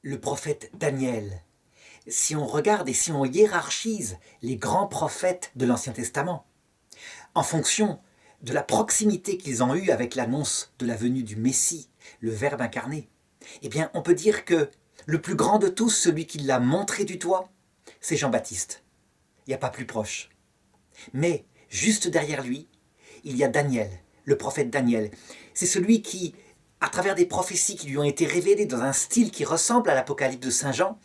le prophète Daniel. Si on regarde et si on hiérarchise les grands prophètes de l'Ancien Testament, en fonction de la proximité qu'ils ont eue avec l'annonce de la venue du Messie, le Verbe incarné, eh bien on peut dire que le plus grand de tous, celui qui l'a montré du doigt, c'est Jean-Baptiste. Il n'y a pas plus proche. Mais juste derrière lui, il y a Daniel, le prophète Daniel. C'est celui qui, à travers des prophéties qui lui ont été révélées dans un style qui ressemble à l'Apocalypse de Saint Jean,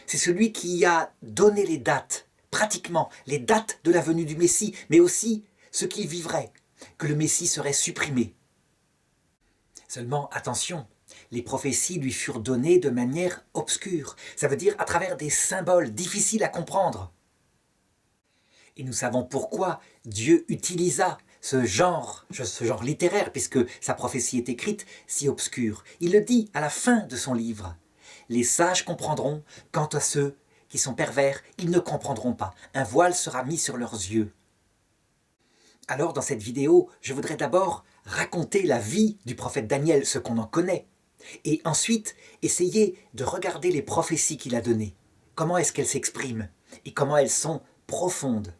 c'est celui qui a donné les dates, pratiquement les dates de la venue du Messie, mais aussi ce qu'il vivrait, que le Messie serait supprimé. Seulement, attention, les prophéties lui furent données de manière obscure, ça veut dire à travers des symboles difficiles à comprendre. Et nous savons pourquoi Dieu utilisa ce genre littéraire, puisque sa prophétie est écrite, si obscure. Il le dit à la fin de son livre. Les sages comprendront, quant à ceux qui sont pervers, ils ne comprendront pas. Un voile sera mis sur leurs yeux. Alors dans cette vidéo, je voudrais d'abord raconter la vie du prophète Daniel, ce qu'on en connaît, et ensuite essayer de regarder les prophéties qu'il a données. Comment est-ce qu'elles s'expriment et comment elles sont profondes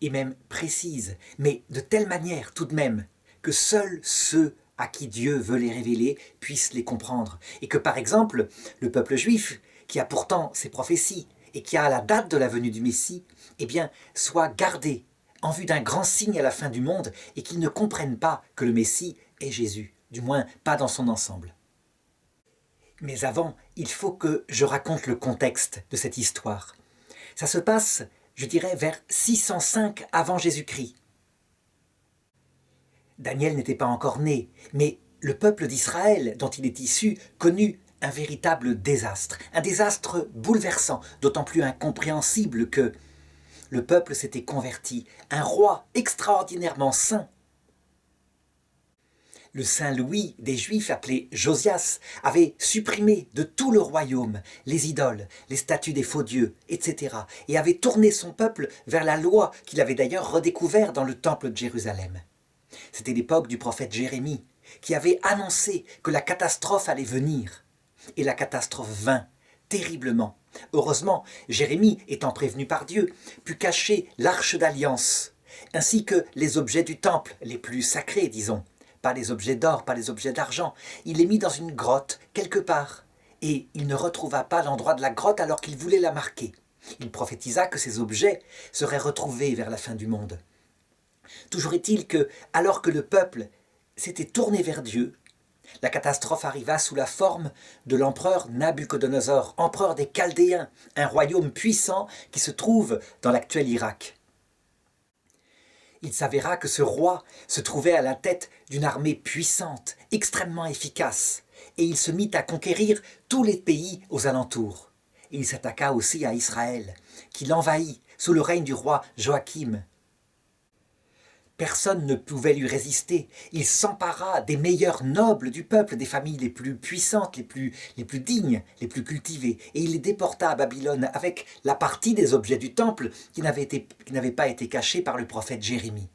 et même précises, mais de telle manière tout de même que seuls ceux à qui Dieu veut les révéler puissent les comprendre. Et que par exemple, le peuple juif, qui a pourtant ces prophéties et qui a la date de la venue du Messie, eh bien, soit gardé en vue d'un grand signe à la fin du monde et qu'ils ne comprennent pas que le Messie est Jésus, du moins pas dans son ensemble. Mais avant, il faut que je raconte le contexte de cette histoire. Ça se passe, je dirais, vers 605 avant Jésus-Christ. Daniel n'était pas encore né, mais le peuple d'Israël, dont il est issu, connut un véritable désastre. Un désastre bouleversant, d'autant plus incompréhensible que le peuple s'était converti. Un roi extraordinairement saint, le saint Louis des Juifs, appelé Josias, avait supprimé de tout le royaume les idoles, les statues des faux dieux, etc. et avait tourné son peuple vers la loi qu'il avait d'ailleurs redécouvert dans le temple de Jérusalem. C'était l'époque du prophète Jérémie, qui avait annoncé que la catastrophe allait venir. Et la catastrophe vint, terriblement. Heureusement, Jérémie, étant prévenu par Dieu, put cacher l'arche d'alliance, ainsi que les objets du temple, les plus sacrés, disons. Pas les objets d'or, pas les objets d'argent. Il les mit dans une grotte, quelque part. Et il ne retrouva pas l'endroit de la grotte alors qu'il voulait la marquer. Il prophétisa que ces objets seraient retrouvés vers la fin du monde. Toujours est-il que, alors que le peuple s'était tourné vers Dieu, la catastrophe arriva sous la forme de l'empereur Nabuchodonosor, empereur des Chaldéens, un royaume puissant qui se trouve dans l'actuel Irak. Il s'avéra que ce roi se trouvait à la tête d'une armée puissante, extrêmement efficace, et il se mit à conquérir tous les pays aux alentours. Et il s'attaqua aussi à Israël, qui l'envahit sous le règne du roi Joachim. Personne ne pouvait lui résister. Il s'empara des meilleurs nobles du peuple, des familles les plus puissantes, les plus dignes, les plus cultivées. Et il les déporta à Babylone avec la partie des objets du temple qui n'avait pas été cachée par le prophète Jérémie.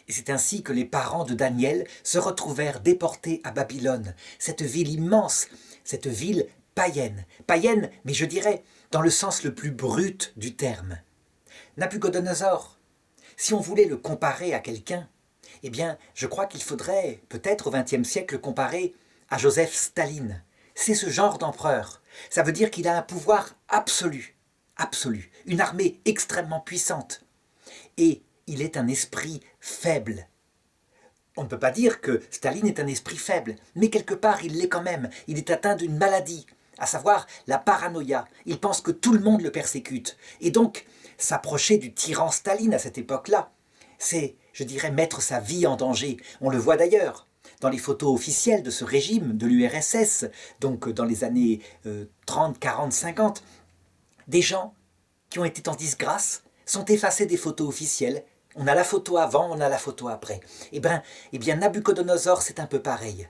Et c'est ainsi que les parents de Daniel se retrouvèrent déportés à Babylone, cette ville immense, cette ville païenne. Païenne, mais je dirais dans le sens le plus brut du terme. Nabuchodonosor, si on voulait le comparer à quelqu'un, eh bien, je crois qu'il faudrait, peut-être au XXe siècle, le comparer à Joseph Staline. C'est ce genre d'empereur. Ça veut dire qu'il a un pouvoir absolu, une armée extrêmement puissante. Et il est un esprit faible. On ne peut pas dire que Staline est un esprit faible, mais quelque part il l'est quand même. Il est atteint d'une maladie, à savoir la paranoïa. Il pense que tout le monde le persécute. Et donc, s'approcher du tyran Staline à cette époque-là, c'est, je dirais, mettre sa vie en danger. On le voit d'ailleurs dans les photos officielles de ce régime, de l'URSS, donc dans les années 30, 40, 50. Des gens qui ont été en disgrâce sont effacés des photos officielles. On a la photo avant, on a la photo après. Eh bien Nabuchodonosor, c'est un peu pareil.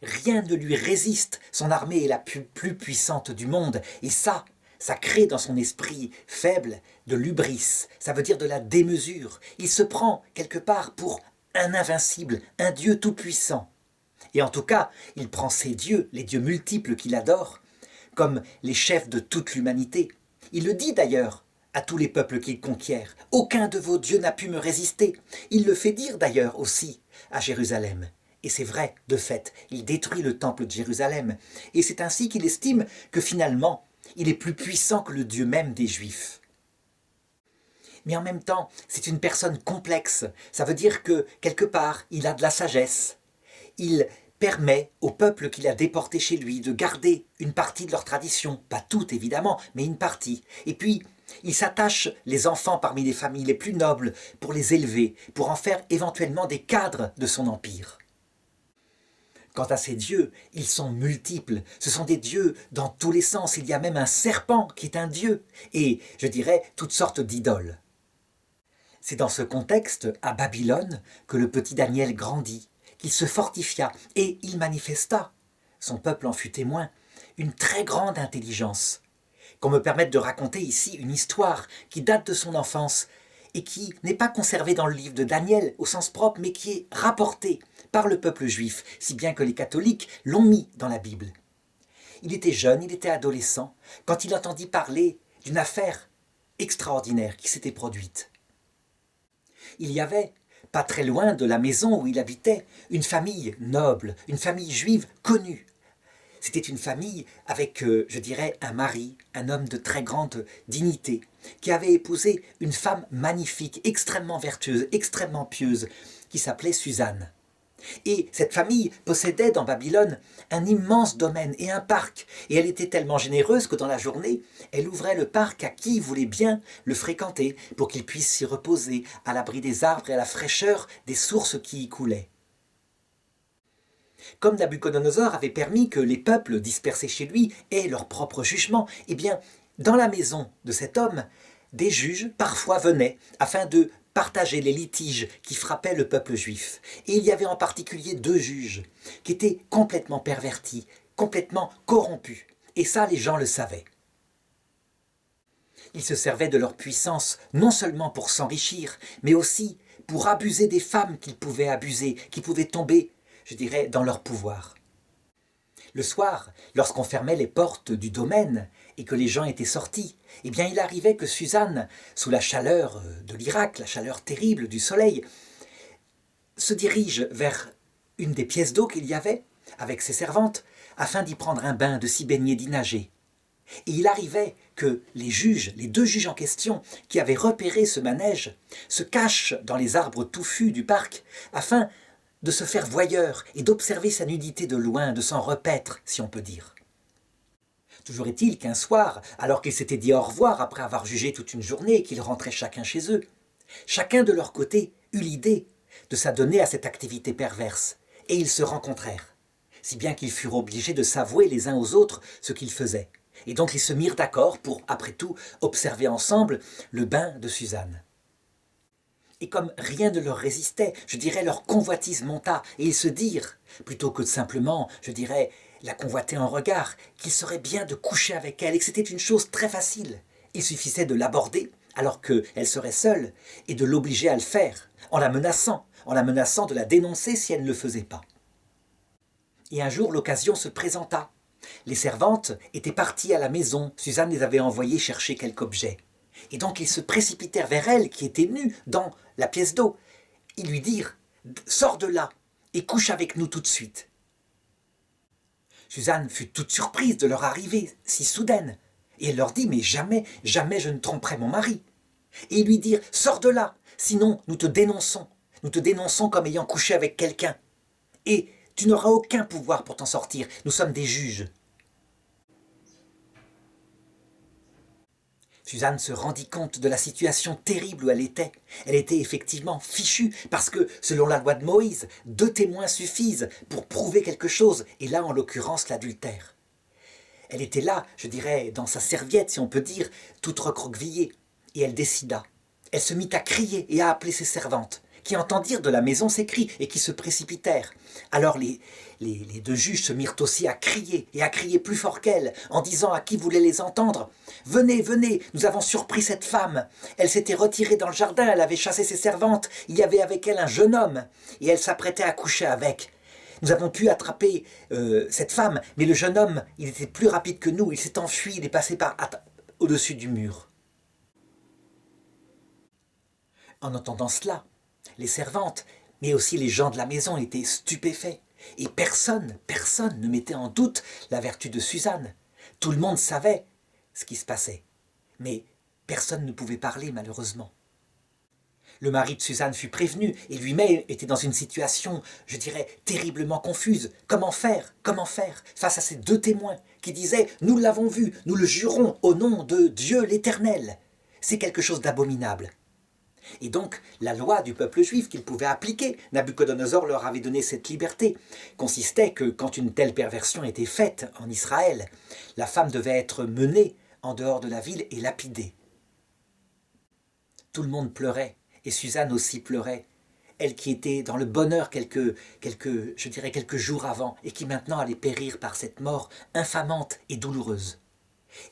Rien ne lui résiste, son armée est la plus puissante du monde, et ça crée dans son esprit faible de l'hubris, ça veut dire de la démesure. Il se prend quelque part pour un invincible, un Dieu tout-puissant. Et en tout cas, il prend ses dieux, les dieux multiples qu'il adore, comme les chefs de toute l'humanité. Il le dit d'ailleurs à tous les peuples qu'il conquiert. Aucun de vos dieux n'a pu me résister. Il le fait dire d'ailleurs aussi à Jérusalem. Et c'est vrai, de fait, il détruit le temple de Jérusalem. Et c'est ainsi qu'il estime que finalement, il est plus puissant que le Dieu même des Juifs. Mais en même temps, c'est une personne complexe. Ça veut dire que, quelque part, il a de la sagesse. Il permet au peuple qu'il a déporté chez lui de garder une partie de leur tradition. Pas toute, évidemment, mais une partie. Et puis, il s'attache les enfants parmi les familles les plus nobles pour les élever, pour en faire éventuellement des cadres de son empire. Quant à ces dieux, ils sont multiples. Ce sont des dieux dans tous les sens. Il y a même un serpent qui est un dieu. Et, je dirais, toutes sortes d'idoles. C'est dans ce contexte, à Babylone, que le petit Daniel grandit, qu'il se fortifia et il manifesta, son peuple en fut témoin, une très grande intelligence. Qu'on me permette de raconter ici une histoire qui date de son enfance et qui n'est pas conservée dans le livre de Daniel au sens propre, mais qui est rapportée par le peuple juif, si bien que les catholiques l'ont mis dans la Bible. Il était jeune, il était adolescent, quand il entendit parler d'une affaire extraordinaire qui s'était produite. Il y avait, pas très loin de la maison où il habitait, une famille noble, une famille juive connue. C'était une famille avec, je dirais, un mari, un homme de très grande dignité, qui avait épousé une femme magnifique, extrêmement vertueuse, extrêmement pieuse, qui s'appelait Suzanne. Et cette famille possédait dans Babylone un immense domaine et un parc. Et elle était tellement généreuse que dans la journée, elle ouvrait le parc à qui voulait bien le fréquenter pour qu'il puisse s'y reposer à l'abri des arbres et à la fraîcheur des sources qui y coulaient. Comme Nabuchodonosor avait permis que les peuples dispersés chez lui aient leur propre jugement, eh bien, dans la maison de cet homme, des juges parfois venaient afin de partager les litiges qui frappaient le peuple juif. Et il y avait en particulier 2 juges qui étaient complètement pervertis, complètement corrompus. Et ça, les gens le savaient. Ils se servaient de leur puissance non seulement pour s'enrichir, mais aussi pour abuser des femmes qu'ils pouvaient abuser, qui pouvaient tomber, je dirais, dans leur pouvoir. Le soir, lorsqu'on fermait les portes du domaine et que les gens étaient sortis, eh bien il arrivait que Suzanne, sous la chaleur de l'Irak, la chaleur terrible du soleil, se dirige vers une des pièces d'eau qu'il y avait, avec ses servantes, afin d'y prendre un bain, de s'y baigner, d'y nager. Et il arrivait que les juges, les 2 juges en question, qui avaient repéré ce manège, se cachent dans les arbres touffus du parc, afin de se faire voyeur et d'observer sa nudité de loin, de s'en repaître, si on peut dire. Toujours est-il qu'un soir, alors qu'ils s'étaient dit au revoir après avoir jugé toute une journée et qu'ils rentraient chacun chez eux, chacun de leur côté eut l'idée de s'adonner à cette activité perverse, et ils se rencontrèrent, si bien qu'ils furent obligés de s'avouer les uns aux autres ce qu'ils faisaient. Et donc ils se mirent d'accord pour, après tout, observer ensemble le bain de Suzanne. Et comme rien ne leur résistait, je dirais, leur convoitise monta, et ils se dirent, plutôt que de simplement, je dirais, la convoiter en regard, qu'il serait bien de coucher avec elle, et que c'était une chose très facile. Il suffisait de l'aborder, alors qu'elle serait seule, et de l'obliger à le faire, en la menaçant de la dénoncer si elle ne le faisait pas. Et un jour, l'occasion se présenta. Les servantes étaient parties à la maison, Suzanne les avait envoyées chercher quelque objet. Et donc ils se précipitèrent vers elle, qui était nue, dans la pièce d'eau. Ils lui dirent « Sors de là et couche avec nous tout de suite ». Suzanne fut toute surprise de leur arrivée si soudaine. Et elle leur dit « Mais jamais, jamais je ne tromperai mon mari ». Et ils lui dirent « Sors de là, sinon nous te dénonçons. Nous te dénonçons comme ayant couché avec quelqu'un. Et tu n'auras aucun pouvoir pour t'en sortir. Nous sommes des juges. » Suzanne se rendit compte de la situation terrible où elle était. Elle était effectivement fichue, parce que, selon la loi de Moïse, 2 témoins suffisent pour prouver quelque chose, et là, en l'occurrence, l'adultère. Elle était là, je dirais, dans sa serviette, si on peut dire, toute recroquevillée, et elle décida. Elle se mit à crier et à appeler ses servantes, qui entendirent de la maison ces cris et qui se précipitèrent. Alors les 2 juges se mirent aussi à crier, et à crier plus fort qu'elle, en disant à qui voulait les entendre « Venez, venez, nous avons surpris cette femme. Elle s'était retirée dans le jardin, elle avait chassé ses servantes, il y avait avec elle un jeune homme, et elle s'apprêtait à coucher avec. Nous avons pu attraper cette femme, mais le jeune homme, il était plus rapide que nous, il s'est enfui, il est passé au-dessus du mur. » En entendant cela, les servantes, mais aussi les gens de la maison étaient stupéfaits. Et personne ne mettait en doute la vertu de Suzanne. Tout le monde savait ce qui se passait. Mais personne ne pouvait parler, malheureusement. Le mari de Suzanne fut prévenu et lui-même était dans une situation, je dirais, terriblement confuse. Comment faire face à ces deux témoins qui disaient « Nous l'avons vu, nous le jurons au nom de Dieu l'Éternel ». C'est quelque chose d'abominable. Et donc, la loi du peuple juif qu'ils pouvaient appliquer, Nabuchodonosor leur avait donné cette liberté, consistait que quand une telle perversion était faite en Israël, la femme devait être menée en dehors de la ville et lapidée. Tout le monde pleurait, et Suzanne aussi pleurait, elle qui était dans le bonheur quelques jours avant, et qui maintenant allait périr par cette mort infamante et douloureuse.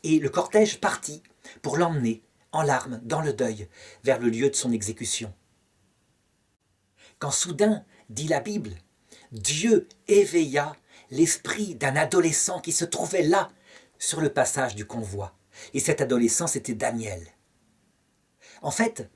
Et le cortège partit pour l'emmener, en larmes, dans le deuil, vers le lieu de son exécution. Quand soudain, dit la Bible, Dieu éveilla l'esprit d'un adolescent qui se trouvait là, sur le passage du convoi. Et cet adolescent, c'était Daniel. En fait,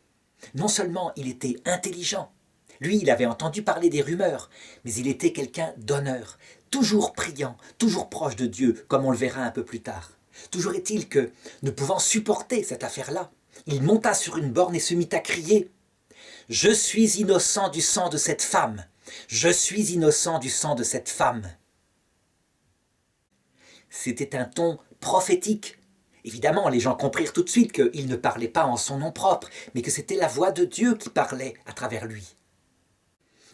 non seulement il était intelligent, lui, il avait entendu parler des rumeurs, mais il était quelqu'un d'honneur, toujours priant, toujours proche de Dieu, comme on le verra un peu plus tard. Toujours est-il que, ne pouvant supporter cette affaire-là, il monta sur une borne et se mit à crier « Je suis innocent du sang de cette femme. Je suis innocent du sang de cette femme. » C'était un ton prophétique. Évidemment, les gens comprirent tout de suite qu'il ne parlait pas en son nom propre, mais que c'était la voix de Dieu qui parlait à travers lui.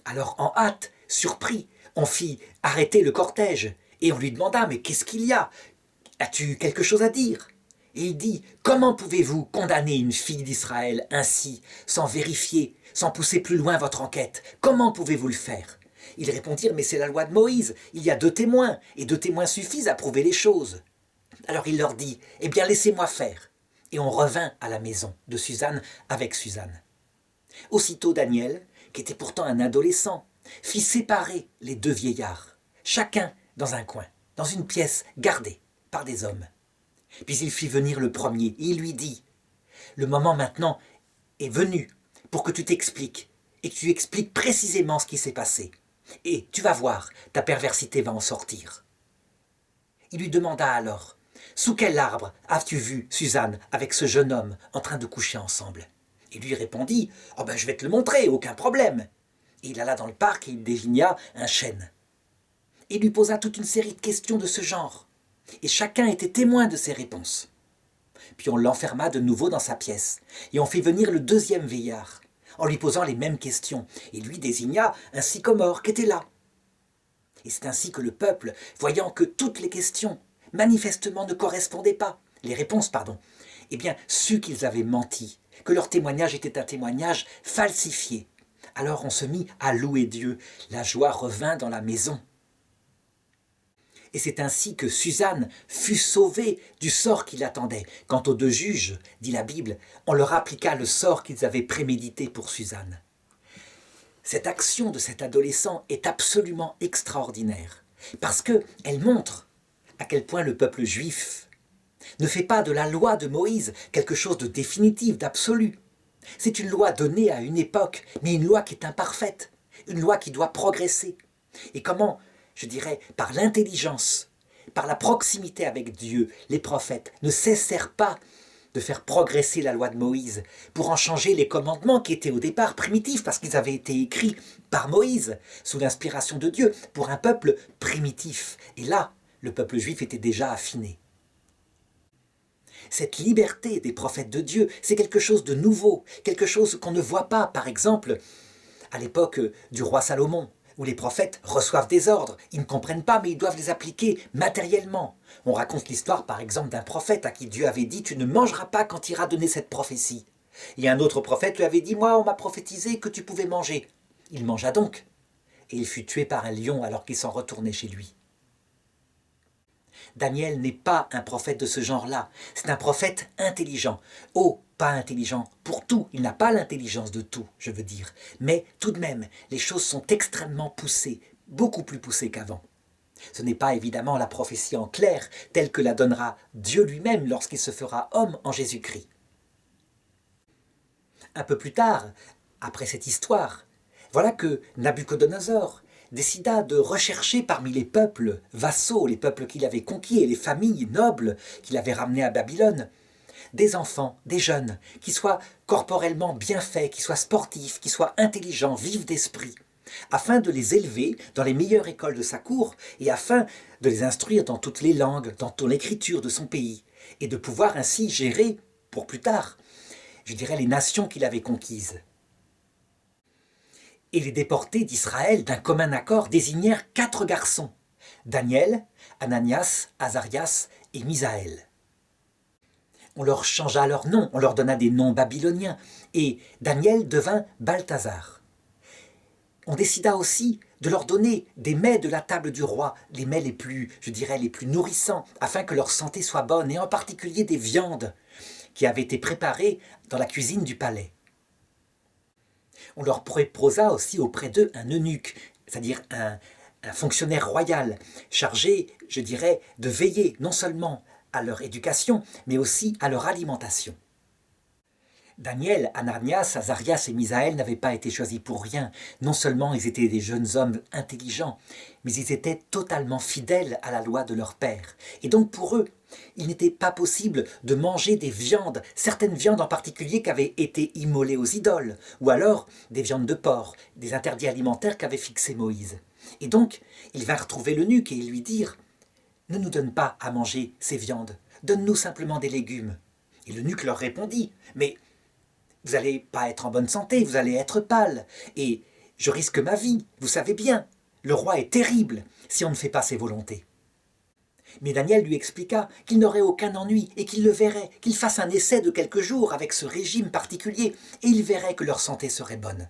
Alors, en hâte, surpris, on fit arrêter le cortège et on lui demanda « Mais qu'est-ce qu'il y a ? As-tu quelque chose à dire ?» Et il dit « Comment pouvez-vous condamner une fille d'Israël ainsi, sans vérifier, sans pousser plus loin votre enquête? Comment pouvez-vous le faire ?» Ils répondirent « Mais c'est la loi de Moïse, il y a 2 témoins, et 2 témoins suffisent à prouver les choses. » Alors il leur dit « Eh bien laissez-moi faire. » Et on revint à la maison de Suzanne avec Suzanne. Aussitôt Daniel, qui était pourtant un adolescent, fit séparer les 2 vieillards, chacun dans un coin, dans une pièce gardée par des hommes. Puis il fit venir le premier et il lui dit « Le moment maintenant est venu pour que tu t'expliques et que tu expliques précisément ce qui s'est passé. Et tu vas voir, ta perversité va en sortir. » Il lui demanda alors « Sous quel arbre as-tu vu Suzanne avec ce jeune homme en train de coucher ensemble ?» Il lui répondit « Oh ben je vais te le montrer, aucun problème. » Et il alla dans le parc et il désigna un chêne. Il lui posa toute une série de questions de ce genre. Et chacun était témoin de ses réponses. Puis on l'enferma de nouveau dans sa pièce, et on fit venir le 2e vieillard, en lui posant les mêmes questions, et lui désigna un sycomore qui était là. Et c'est ainsi que le peuple, voyant que toutes les questions, manifestement ne correspondaient pas, les réponses, eh bien, sut qu'ils avaient menti, que leur témoignage était un témoignage falsifié. Alors on se mit à louer Dieu, la joie revint dans la maison. Et c'est ainsi que Suzanne fut sauvée du sort qui l'attendait. Quant aux 2 juges, dit la Bible, on leur appliqua le sort qu'ils avaient prémédité pour Suzanne. Cette action de cet adolescent est absolument extraordinaire, parce qu'elle montre à quel point le peuple juif ne fait pas de la loi de Moïse quelque chose de définitif, d'absolu. C'est une loi donnée à une époque, mais une loi qui est imparfaite, une loi qui doit progresser. Et comment, je dirais, par l'intelligence, par la proximité avec Dieu, les prophètes ne cessèrent pas de faire progresser la loi de Moïse pour en changer les commandements qui étaient au départ primitifs parce qu'ils avaient été écrits par Moïse sous l'inspiration de Dieu pour un peuple primitif. Et là, le peuple juif était déjà affiné. Cette liberté des prophètes de Dieu, c'est quelque chose de nouveau, quelque chose qu'on ne voit pas, par exemple, à l'époque du roi Salomon, où les prophètes reçoivent des ordres. Ils ne comprennent pas, mais ils doivent les appliquer matériellement. On raconte l'histoire, par exemple, d'un prophète à qui Dieu avait dit « Tu ne mangeras pas quand tu iras donner cette prophétie ». Et un autre prophète lui avait dit « Moi, on m'a prophétisé que tu pouvais manger ». Il mangea donc. Et il fut tué par un lion alors qu'il s'en retournait chez lui. Daniel n'est pas un prophète de ce genre-là. C'est un prophète intelligent. Oh, pas intelligent pour tout. Il n'a pas l'intelligence de tout, je veux dire. Mais tout de même, les choses sont extrêmement poussées, beaucoup plus poussée qu'avant. Ce n'est pas évidemment la prophétie en clair, telle que la donnera Dieu lui-même lorsqu'il se fera homme en Jésus-Christ. Un peu plus tard, après cette histoire, voilà que Nabuchodonosor décida de rechercher parmi les peuples vassaux, les peuples qu'il avait conquis et les familles nobles qu'il avait ramenés à Babylone, des enfants, des jeunes, qui soient corporellement bien faits, qui soient sportifs, qui soient intelligents, vifs d'esprit, afin de les élever dans les meilleures écoles de sa cour et afin de les instruire dans toutes les langues, dans toute l'écriture de son pays, et de pouvoir ainsi gérer, pour plus tard, je dirais les nations qu'il avait conquises. Et les déportés d'Israël, d'un commun accord, désignèrent 4 garçons, Daniel, Ananias, Azarias et Misaël. On leur changea leurs noms, on leur donna des noms babyloniens, et Daniel devint Balthazar. On décida aussi de leur donner des mets de la table du roi, les mets les plus, je dirais, les plus nourrissants, afin que leur santé soit bonne, et en particulier des viandes qui avaient été préparées dans la cuisine du palais. On leur proposa aussi auprès d'eux un eunuque, c'est-à-dire un fonctionnaire royal, chargé, je dirais, de veiller non seulement à leur éducation, mais aussi à leur alimentation. Daniel, Ananias, Azarias et Misaël n'avaient pas été choisis pour rien. Non seulement ils étaient des jeunes hommes intelligents, mais ils étaient totalement fidèles à la loi de leur père. Et donc pour eux, il n'était pas possible de manger des viandes, certaines viandes en particulier qui avaient été immolées aux idoles, ou alors des viandes de porc, des interdits alimentaires qu'avait fixés Moïse. Et donc, ils vinrent trouver l'eunuque et lui dirent « Ne nous donne pas à manger ces viandes, donne-nous simplement des légumes. » Et l'eunuque leur répondit « Mais vous n'allez pas être en bonne santé, vous allez être pâle, et je risque ma vie, vous savez bien, le roi est terrible si on ne fait pas ses volontés. » Mais Daniel lui expliqua qu'il n'aurait aucun ennui et qu'il le verrait, qu'il fasse un essai de quelques jours avec ce régime particulier, et il verrait que leur santé serait bonne.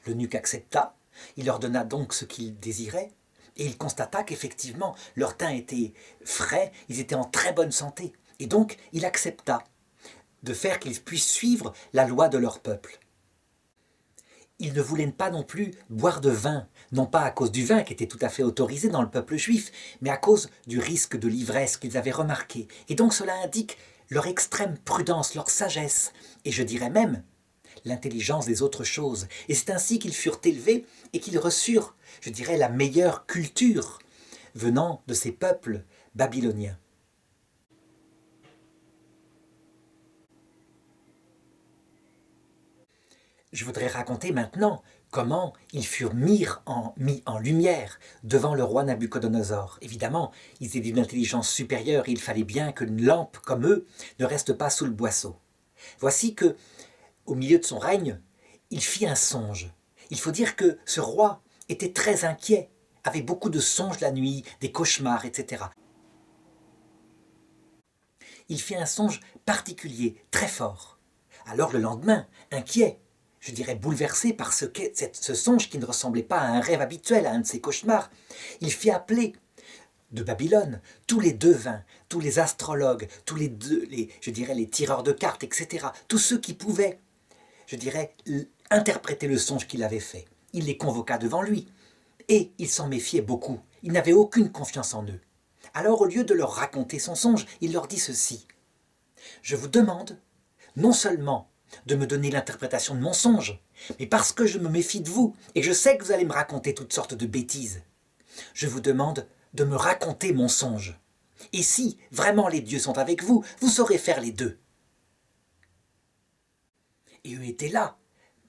L'eunuque accepta, il leur donna donc ce qu'ils désiraient, et il constata qu'effectivement leur teint était frais, ils étaient en très bonne santé, et donc il accepta de faire qu'ils puissent suivre la loi de leur peuple. Ils ne voulaient pas non plus boire de vin, non pas à cause du vin qui était tout à fait autorisé dans le peuple juif, mais à cause du risque de l'ivresse qu'ils avaient remarqué. Et donc cela indique leur extrême prudence, leur sagesse, et je dirais même l'intelligence des autres choses. Et c'est ainsi qu'ils furent élevés et qu'ils reçurent, je dirais, la meilleure culture venant de ces peuples babyloniens. Je voudrais raconter maintenant comment ils furent mis en lumière devant le roi Nabuchodonosor. Évidemment, ils étaient d'une intelligence supérieure et il fallait bien qu'une lampe comme eux ne reste pas sous le boisseau. Voici que, au milieu de son règne, il fit un songe. Il faut dire que ce roi était très inquiet, avait beaucoup de songes la nuit, des cauchemars, etc. Il fit un songe particulier, très fort. Alors le lendemain, inquiet, je dirais bouleversé par ce songe qui ne ressemblait pas à un rêve habituel, à un de ses cauchemars, il fit appeler de Babylone tous les devins, tous les astrologues, tous je dirais les tireurs de cartes, etc. Tous ceux qui pouvaient, je dirais, interpréter le songe qu'il avait fait. Il les convoqua devant lui et il s'en méfiait beaucoup. Il n'avait aucune confiance en eux. Alors au lieu de leur raconter son songe, il leur dit ceci. « Je vous demande non seulement de me donner l'interprétation de mon songe, mais parce que je me méfie de vous et que je sais que vous allez me raconter toutes sortes de bêtises, je vous demande de me raconter mon songe. Et si vraiment les dieux sont avec vous, vous saurez faire les deux. » Et eux étaient là,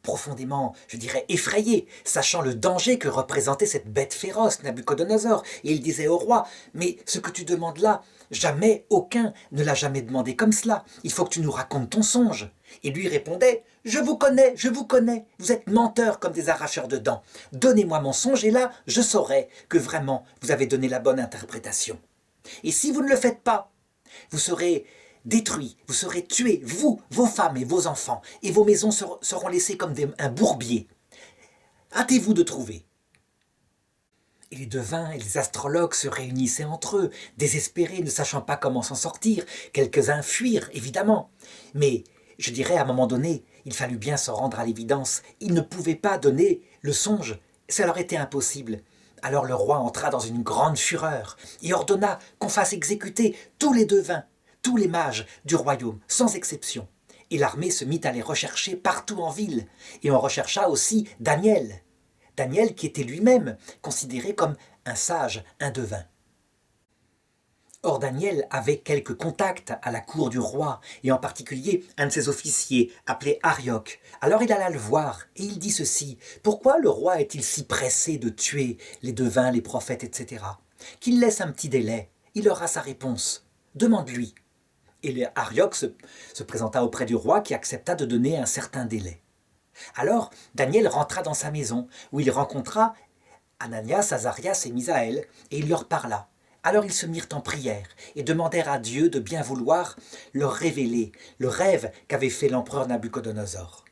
profondément, je dirais, effrayés, sachant le danger que représentait cette bête féroce, Nabuchodonosor. Et il disait au roi, « Mais ce que tu demandes là, jamais, aucun ne l'a jamais demandé comme cela. Il faut que tu nous racontes ton songe. » Et lui répondait, « je vous connais, vous êtes menteurs comme des arracheurs de dents. Donnez-moi mon songe et là, je saurai que vraiment vous avez donné la bonne interprétation. Et si vous ne le faites pas, vous serez détruits, vous serez tués, vous, vos femmes et vos enfants, et vos maisons seront laissées comme un bourbier. Hâtez-vous de trouver. » Et les devins et les astrologues se réunissaient entre eux, désespérés, ne sachant pas comment s'en sortir. Quelques-uns fuirent, évidemment. Mais, je dirais, à un moment donné, il fallut bien se rendre à l'évidence. Ils ne pouvaient pas donner le songe, ça leur était impossible. Alors le roi entra dans une grande fureur et ordonna qu'on fasse exécuter tous les devins, tous les mages du royaume, sans exception. Et l'armée se mit à les rechercher partout en ville. Et on rechercha aussi Daniel. Daniel qui était lui-même considéré comme un sage, un devin. Or Daniel avait quelques contacts à la cour du roi, et en particulier un de ses officiers, appelé Arioc. Alors il alla le voir, et il dit ceci: « Pourquoi le roi est-il si pressé de tuer les devins, les prophètes, etc. Qu'il laisse un petit délai, il aura sa réponse. Demande-lui. » Et Arioc se présenta auprès du roi, qui accepta de donner un certain délai. Alors Daniel rentra dans sa maison, où il rencontra Ananias, Azarias et Misaël, et il leur parla. Alors ils se mirent en prière et demandèrent à Dieu de bien vouloir leur révéler le rêve qu'avait fait l'empereur Nabuchodonosor.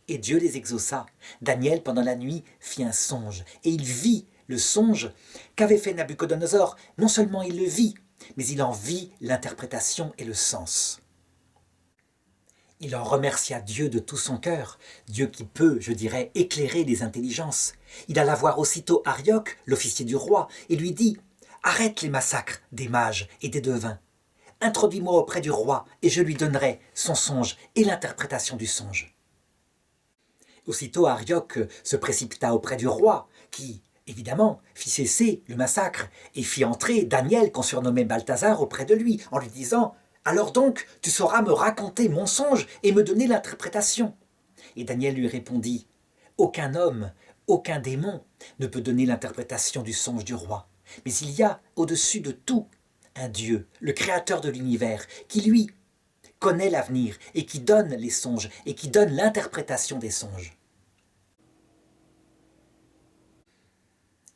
Et Dieu les exauça. Daniel, pendant la nuit, fit un songe, et il vit le songe qu'avait fait Nabuchodonosor. Non seulement il le vit, mais il en vit l'interprétation et le sens. Il en remercia Dieu de tout son cœur, Dieu qui peut, je dirais, éclairer les intelligences. Il alla voir aussitôt Arioc, l'officier du roi, et lui dit: « Arrête les massacres des mages et des devins. Introduis-moi auprès du roi, et je lui donnerai son songe et l'interprétation du songe. » Aussitôt Arioc se précipita auprès du roi, qui, évidemment, fit cesser le massacre, et fit entrer Daniel, qu'on surnommait Balthazar, auprès de lui, en lui disant: « Alors donc, tu sauras me raconter mon songe et me donner l'interprétation. » Et Daniel lui répondit: « Aucun homme, aucun démon ne peut donner l'interprétation du songe du roi. Mais il y a, au-dessus de tout, un Dieu, le créateur de l'univers, qui, lui, connaît l'avenir et qui donne les songes et qui donne l'interprétation des songes. »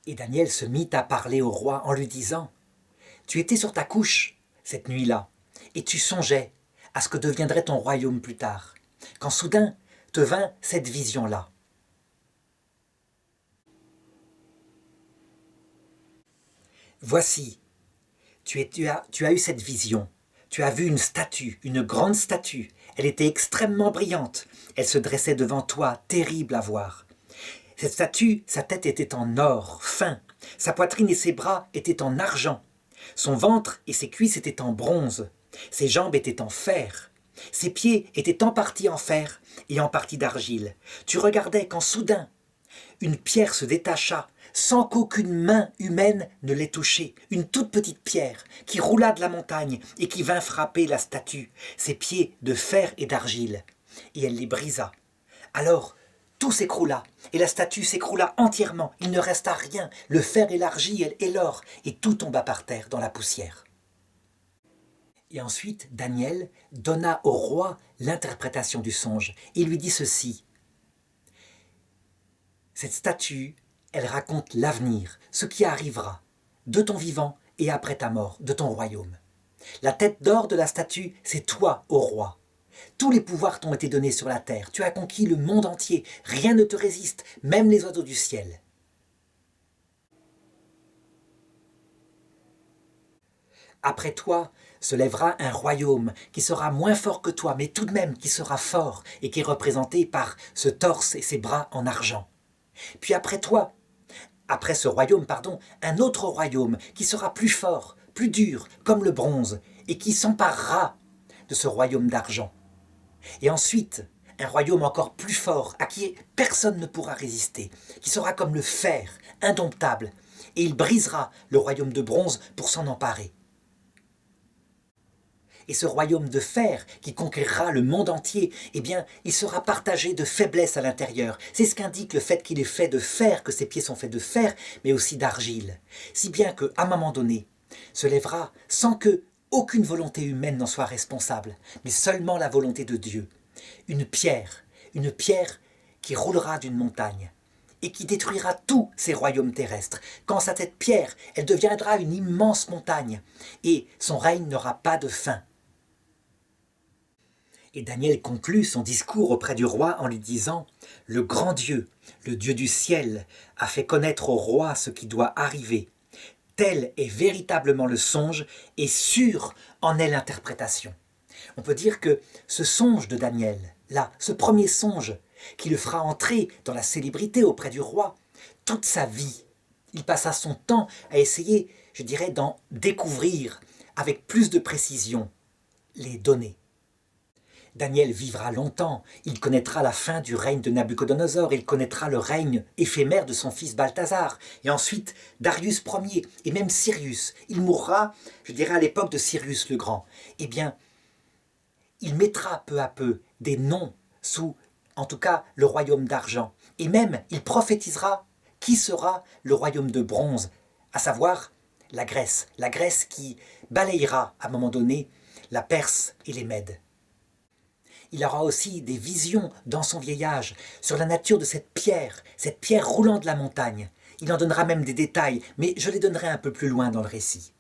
Et Daniel se mit à parler au roi en lui disant: « Tu étais sur ta couche cette nuit-là, et tu songeais à ce que deviendrait ton royaume plus tard, quand soudain te vint cette vision-là. Voici, tu as eu cette vision. Tu as vu une statue, une grande statue. Elle était extrêmement brillante. Elle se dressait devant toi, terrible à voir. Cette statue, sa tête était en or, fin. Sa poitrine et ses bras étaient en argent. Son ventre et ses cuisses étaient en bronze. Ses jambes étaient en fer. Ses pieds étaient en partie en fer et en partie d'argile. Tu regardais quand soudain, une pierre se détacha sans qu'aucune main humaine ne l'ait touchée. Une toute petite pierre qui roula de la montagne et qui vint frapper la statue, ses pieds de fer et d'argile. Et elle les brisa. Alors, tout s'écroula, et la statue s'écroula entièrement. Il ne resta rien, le fer et l'argile et l'or, et tout tomba par terre dans la poussière. Et ensuite, Daniel donna au roi l'interprétation du songe. Il lui dit ceci: « Cette statue, elle raconte l'avenir, ce qui arrivera, de ton vivant et après ta mort, de ton royaume. La tête d'or de la statue, c'est toi, ô roi. Tous les pouvoirs t'ont été donnés sur la terre. Tu as conquis le monde entier. Rien ne te résiste, même les oiseaux du ciel. Après toi se lèvera un royaume qui sera moins fort que toi, mais tout de même qui sera fort et qui est représenté par ce torse et ses bras en argent. Puis après ce royaume, un autre royaume qui sera plus fort, plus dur, comme le bronze, et qui s'emparera de ce royaume d'argent. Et ensuite, un royaume encore plus fort, à qui personne ne pourra résister, qui sera comme le fer, indomptable, et il brisera le royaume de bronze pour s'en emparer. Et ce royaume de fer qui conquérera le monde entier, eh bien, il sera partagé de faiblesse à l'intérieur. C'est ce qu'indique le fait qu'il est fait de fer, que ses pieds sont faits de fer, mais aussi d'argile. Si bien qu'à un moment donné, se lèvera sans que aucune volonté humaine n'en soit responsable, mais seulement la volonté de Dieu. Une pierre qui roulera d'une montagne et qui détruira tous ces royaumes terrestres. Quand cette pierre, elle deviendra une immense montagne et son règne n'aura pas de fin. Et Daniel conclut son discours auprès du roi en lui disant: « Le grand Dieu, le Dieu du ciel, a fait connaître au roi ce qui doit arriver. Tel est véritablement le songe et sûre en est l'interprétation. » On peut dire que ce songe de Daniel, là, ce premier songe, qui le fera entrer dans la célébrité auprès du roi, toute sa vie, Il passa son temps à essayer, je dirais, d'en découvrir avec plus de précision les données. Daniel vivra longtemps, il connaîtra la fin du règne de Nabuchodonosor, il connaîtra le règne éphémère de son fils Balthazar, et ensuite Darius Ier, et même Cyrus. Il mourra, je dirais, à l'époque de Cyrus le Grand. Eh bien, il mettra peu à peu des noms sous, en tout cas, le royaume d'argent. Et même, il prophétisera qui sera le royaume de bronze, à savoir la Grèce qui balayera à un moment donné la Perse et les Mèdes. Il aura aussi des visions dans son vieil âge sur la nature de cette pierre roulant de la montagne. Il en donnera même des détails, mais je les donnerai un peu plus loin dans le récit.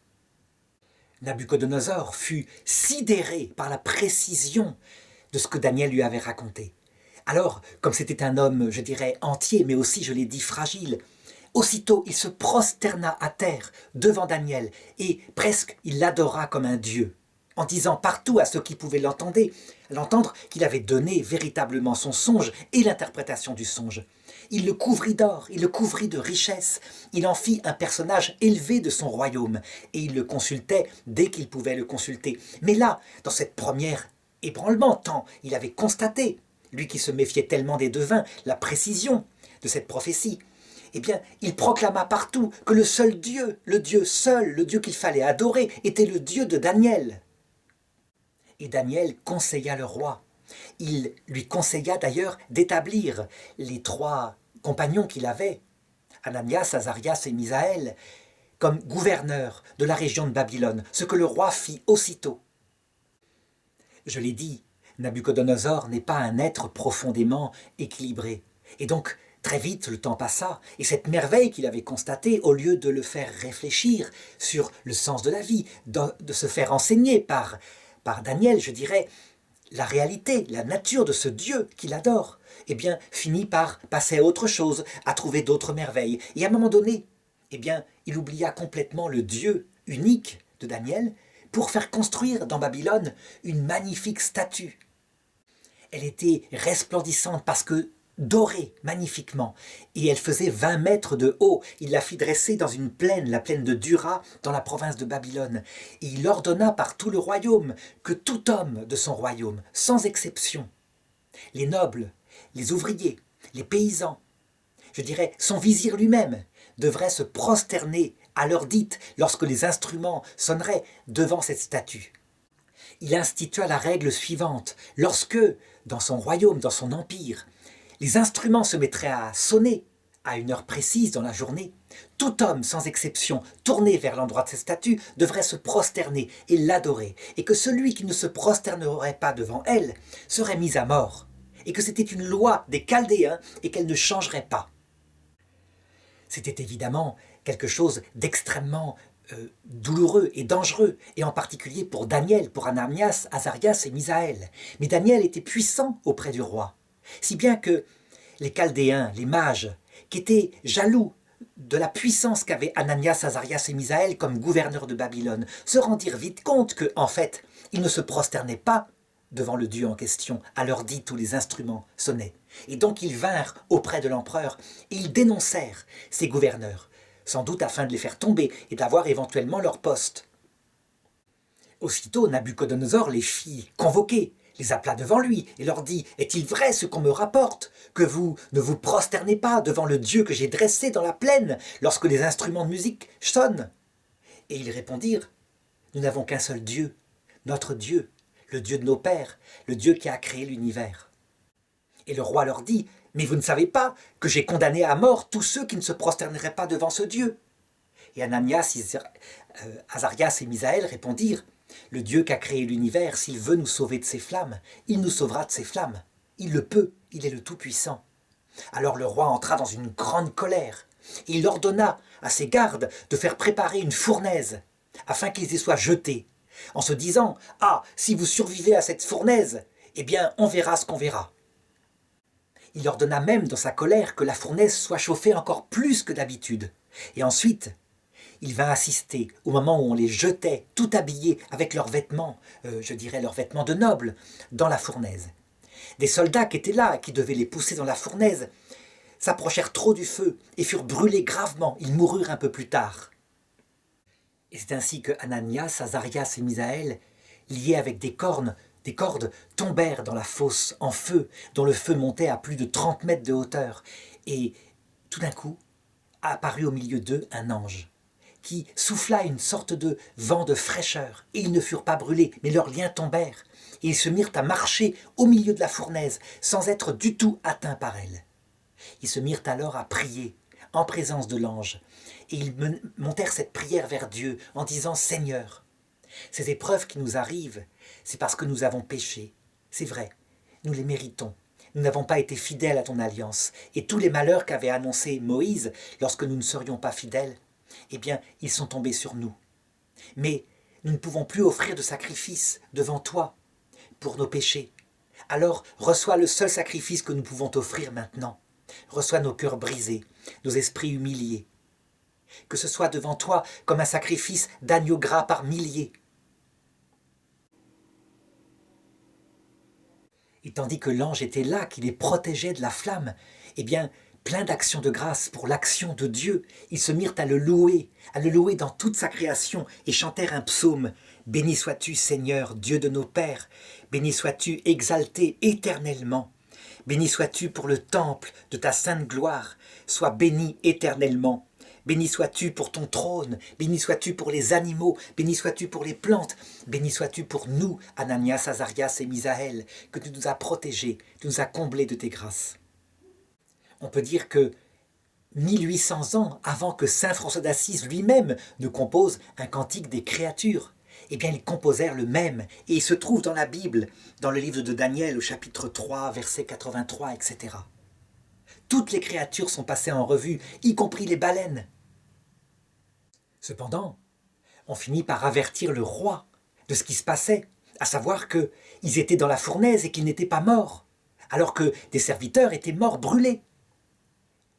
Nabuchodonosor fut sidéré par la précision de ce que Daniel lui avait raconté. Alors, comme c'était un homme, je dirais, entier, mais aussi, je l'ai dit, fragile, aussitôt il se prosterna à terre devant Daniel et presque il l'adora comme un dieu, en disant partout à ceux qui pouvaient l'entendre qu'il avait donné véritablement son songe et l'interprétation du songe. Il le couvrit d'or, il le couvrit de richesses, il en fit un personnage élevé de son royaume, et il le consultait dès qu'il pouvait le consulter. Mais là, dans cette première ébranlement, tant il avait constaté, lui qui se méfiait tellement des devins, la précision de cette prophétie, eh bien, il proclama partout que le seul Dieu, le Dieu seul, le Dieu qu'il fallait adorer, était le Dieu de Daniel. Et Daniel conseilla le roi. Il lui conseilla d'ailleurs d'établir les 3 compagnons qu'il avait, Ananias, Azarias et Misaël, comme gouverneurs de la région de Babylone, ce que le roi fit aussitôt. Je l'ai dit, Nabuchodonosor n'est pas un être profondément équilibré. Et donc, très vite, le temps passa, et cette merveille qu'il avait constatée, au lieu de le faire réfléchir sur le sens de la vie, de se faire enseigner par Daniel, je dirais, la réalité, la nature de ce Dieu qu'il adore, eh bien, finit par passer à autre chose, à trouver d'autres merveilles. Et à un moment donné, eh bien, il oublia complètement le Dieu unique de Daniel pour faire construire dans Babylone une magnifique statue. Elle était resplendissante parce que dorée magnifiquement, et elle faisait 20 mètres de haut. Il la fit dresser dans une plaine, la plaine de Dura, dans la province de Babylone. Et il ordonna par tout le royaume que tout homme de son royaume, sans exception, les nobles, les ouvriers, les paysans, je dirais son vizir lui-même, devrait se prosterner à l'heure dite lorsque les instruments sonneraient devant cette statue. Il institua la règle suivante: lorsque, dans son royaume, dans son empire, les instruments se mettraient à sonner à une heure précise dans la journée, tout homme, sans exception, tourné vers l'endroit de cette statue, devrait se prosterner et l'adorer, et que celui qui ne se prosternerait pas devant elle serait mis à mort, et que c'était une loi des Chaldéens et qu'elle ne changerait pas. C'était évidemment quelque chose d'extrêmement douloureux et dangereux, et en particulier pour Daniel, pour Ananias, Azarias et Misaël. Mais Daniel était puissant auprès du roi, si bien que les Chaldéens, les mages, qui étaient jaloux de la puissance qu'avaient Ananias, Azarias et Misaël comme gouverneurs de Babylone, se rendirent vite compte que, en fait, ils ne se prosternaient pas devant le Dieu en question, à l'heure dite où les instruments sonnaient. Et donc ils vinrent auprès de l'empereur et ils dénoncèrent ces gouverneurs, sans doute afin de les faire tomber et d'avoir éventuellement leur poste. Aussitôt Nabuchodonosor les fit convoquer, les appela devant lui et leur dit: « Est-il vrai ce qu'on me rapporte, que vous ne vous prosternez pas devant le Dieu que j'ai dressé dans la plaine lorsque les instruments de musique sonnent ?» Et ils répondirent: « Nous n'avons qu'un seul Dieu, notre Dieu, le Dieu de nos pères, le Dieu qui a créé l'univers. » Et le roi leur dit: « Mais vous ne savez pas que j'ai condamné à mort tous ceux qui ne se prosterneraient pas devant ce Dieu ?» Et Ananias, Azarias et Misaël répondirent: « Le Dieu qui a créé l'univers, s'il veut nous sauver de ses flammes, il nous sauvera de ses flammes. Il le peut, il est le Tout-Puissant. » Alors le roi entra dans une grande colère, et il ordonna à ses gardes de faire préparer une fournaise, afin qu'ils y soient jetés, en se disant: « Ah, si vous survivez à cette fournaise, eh bien on verra ce qu'on verra. » Il ordonna même dans sa colère que la fournaise soit chauffée encore plus que d'habitude. Et ensuite, il vint assister au moment où on les jetait, tout habillés, avec leurs vêtements, je dirais leurs vêtements de nobles, dans la fournaise. Des soldats qui étaient là, qui devaient les pousser dans la fournaise, s'approchèrent trop du feu et furent brûlés gravement. Ils moururent un peu plus tard. Et c'est ainsi que Ananias, Azarias et Misaël, liés avec des cordes, tombèrent dans la fosse en feu, dont le feu montait à plus de 30 mètres de hauteur. Et tout d'un coup, apparut au milieu d'eux un ange, qui souffla une sorte de vent de fraîcheur, et ils ne furent pas brûlés, mais leurs liens tombèrent, et ils se mirent à marcher au milieu de la fournaise, sans être du tout atteints par elle. Ils se mirent alors à prier, en présence de l'ange, et ils montèrent cette prière vers Dieu, en disant « Seigneur, ces épreuves qui nous arrivent, c'est parce que nous avons péché. C'est vrai, nous les méritons. Nous n'avons pas été fidèles à ton alliance, et tous les malheurs qu'avait annoncés Moïse lorsque nous ne serions pas fidèles, eh bien, ils sont tombés sur nous. Mais nous ne pouvons plus offrir de sacrifice devant toi pour nos péchés. Alors reçois le seul sacrifice que nous pouvons t'offrir maintenant. Reçois nos cœurs brisés, nos esprits humiliés. Que ce soit devant toi comme un sacrifice d'agneau gras par milliers. Et tandis que l'ange était là, qui les protégeait de la flamme, eh bien, plein d'actions de grâce pour l'action de Dieu, ils se mirent à le louer dans toute sa création, et chantèrent un psaume. « Béni sois-tu, Seigneur, Dieu de nos pères, béni sois-tu exalté éternellement. Béni sois-tu pour le temple de ta sainte gloire, sois béni éternellement. Béni sois-tu pour ton trône, béni sois-tu pour les animaux, béni sois-tu pour les plantes, béni sois-tu pour nous, Ananias, Azarias et Misaël, que tu nous as protégés, tu nous as comblés de tes grâces. » On peut dire que 1800 ans avant que saint François d'Assise lui-même ne compose un cantique des créatures, eh bien ils composèrent le même, et il se trouve dans la Bible, dans le livre de Daniel, au chapitre 3, verset 83, etc. Toutes les créatures sont passées en revue, y compris les baleines. Cependant, on finit par avertir le roi de ce qui se passait, à savoir qu'ils étaient dans la fournaise et qu'ils n'étaient pas morts, alors que des serviteurs étaient morts brûlés.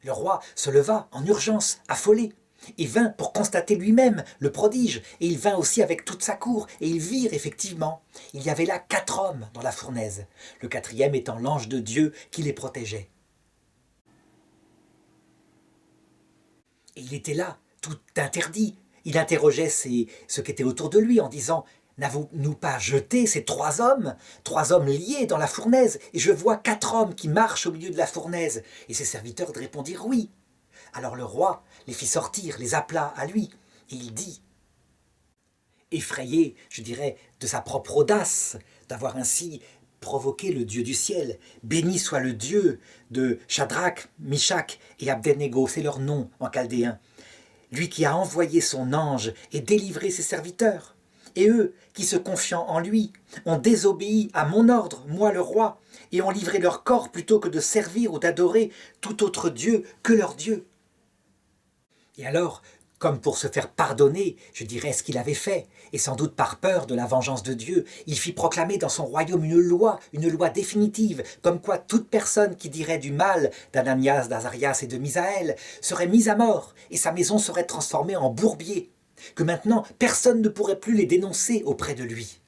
Le roi se leva en urgence, affolé, et vint pour constater lui-même le prodige, et il vint aussi avec toute sa cour, et ils virent effectivement, il y avait là 4 hommes dans la fournaise, le 4e étant l'ange de Dieu qui les protégeait. Et il était là, tout interdit. Il interrogeait ceux qui étaient autour de lui en disant « N'avons-nous pas jeté ces 3 hommes liés dans la fournaise, et je vois 4 hommes qui marchent au milieu de la fournaise. » Et ses serviteurs répondirent « Oui. » Alors le roi les fit sortir, les appela à lui, et il dit, effrayé, je dirais, de sa propre audace, d'avoir ainsi provoqué le Dieu du ciel. Béni soit le Dieu de Shadrach, Mishach et Abednego, c'est leur nom en chaldéen. Lui qui a envoyé son ange et délivré ses serviteurs. Et eux, qui se confiant en lui, ont désobéi à mon ordre, moi le roi, et ont livré leur corps plutôt que de servir ou d'adorer tout autre Dieu que leur Dieu. Et alors, comme pour se faire pardonner, je dirais ce qu'il avait fait, et sans doute par peur de la vengeance de Dieu, il fit proclamer dans son royaume une loi définitive, comme quoi toute personne qui dirait du mal d'Ananias, d'Azarias et de Misaël serait mise à mort, et sa maison serait transformée en bourbier, que maintenant personne ne pourrait plus les dénoncer auprès de lui.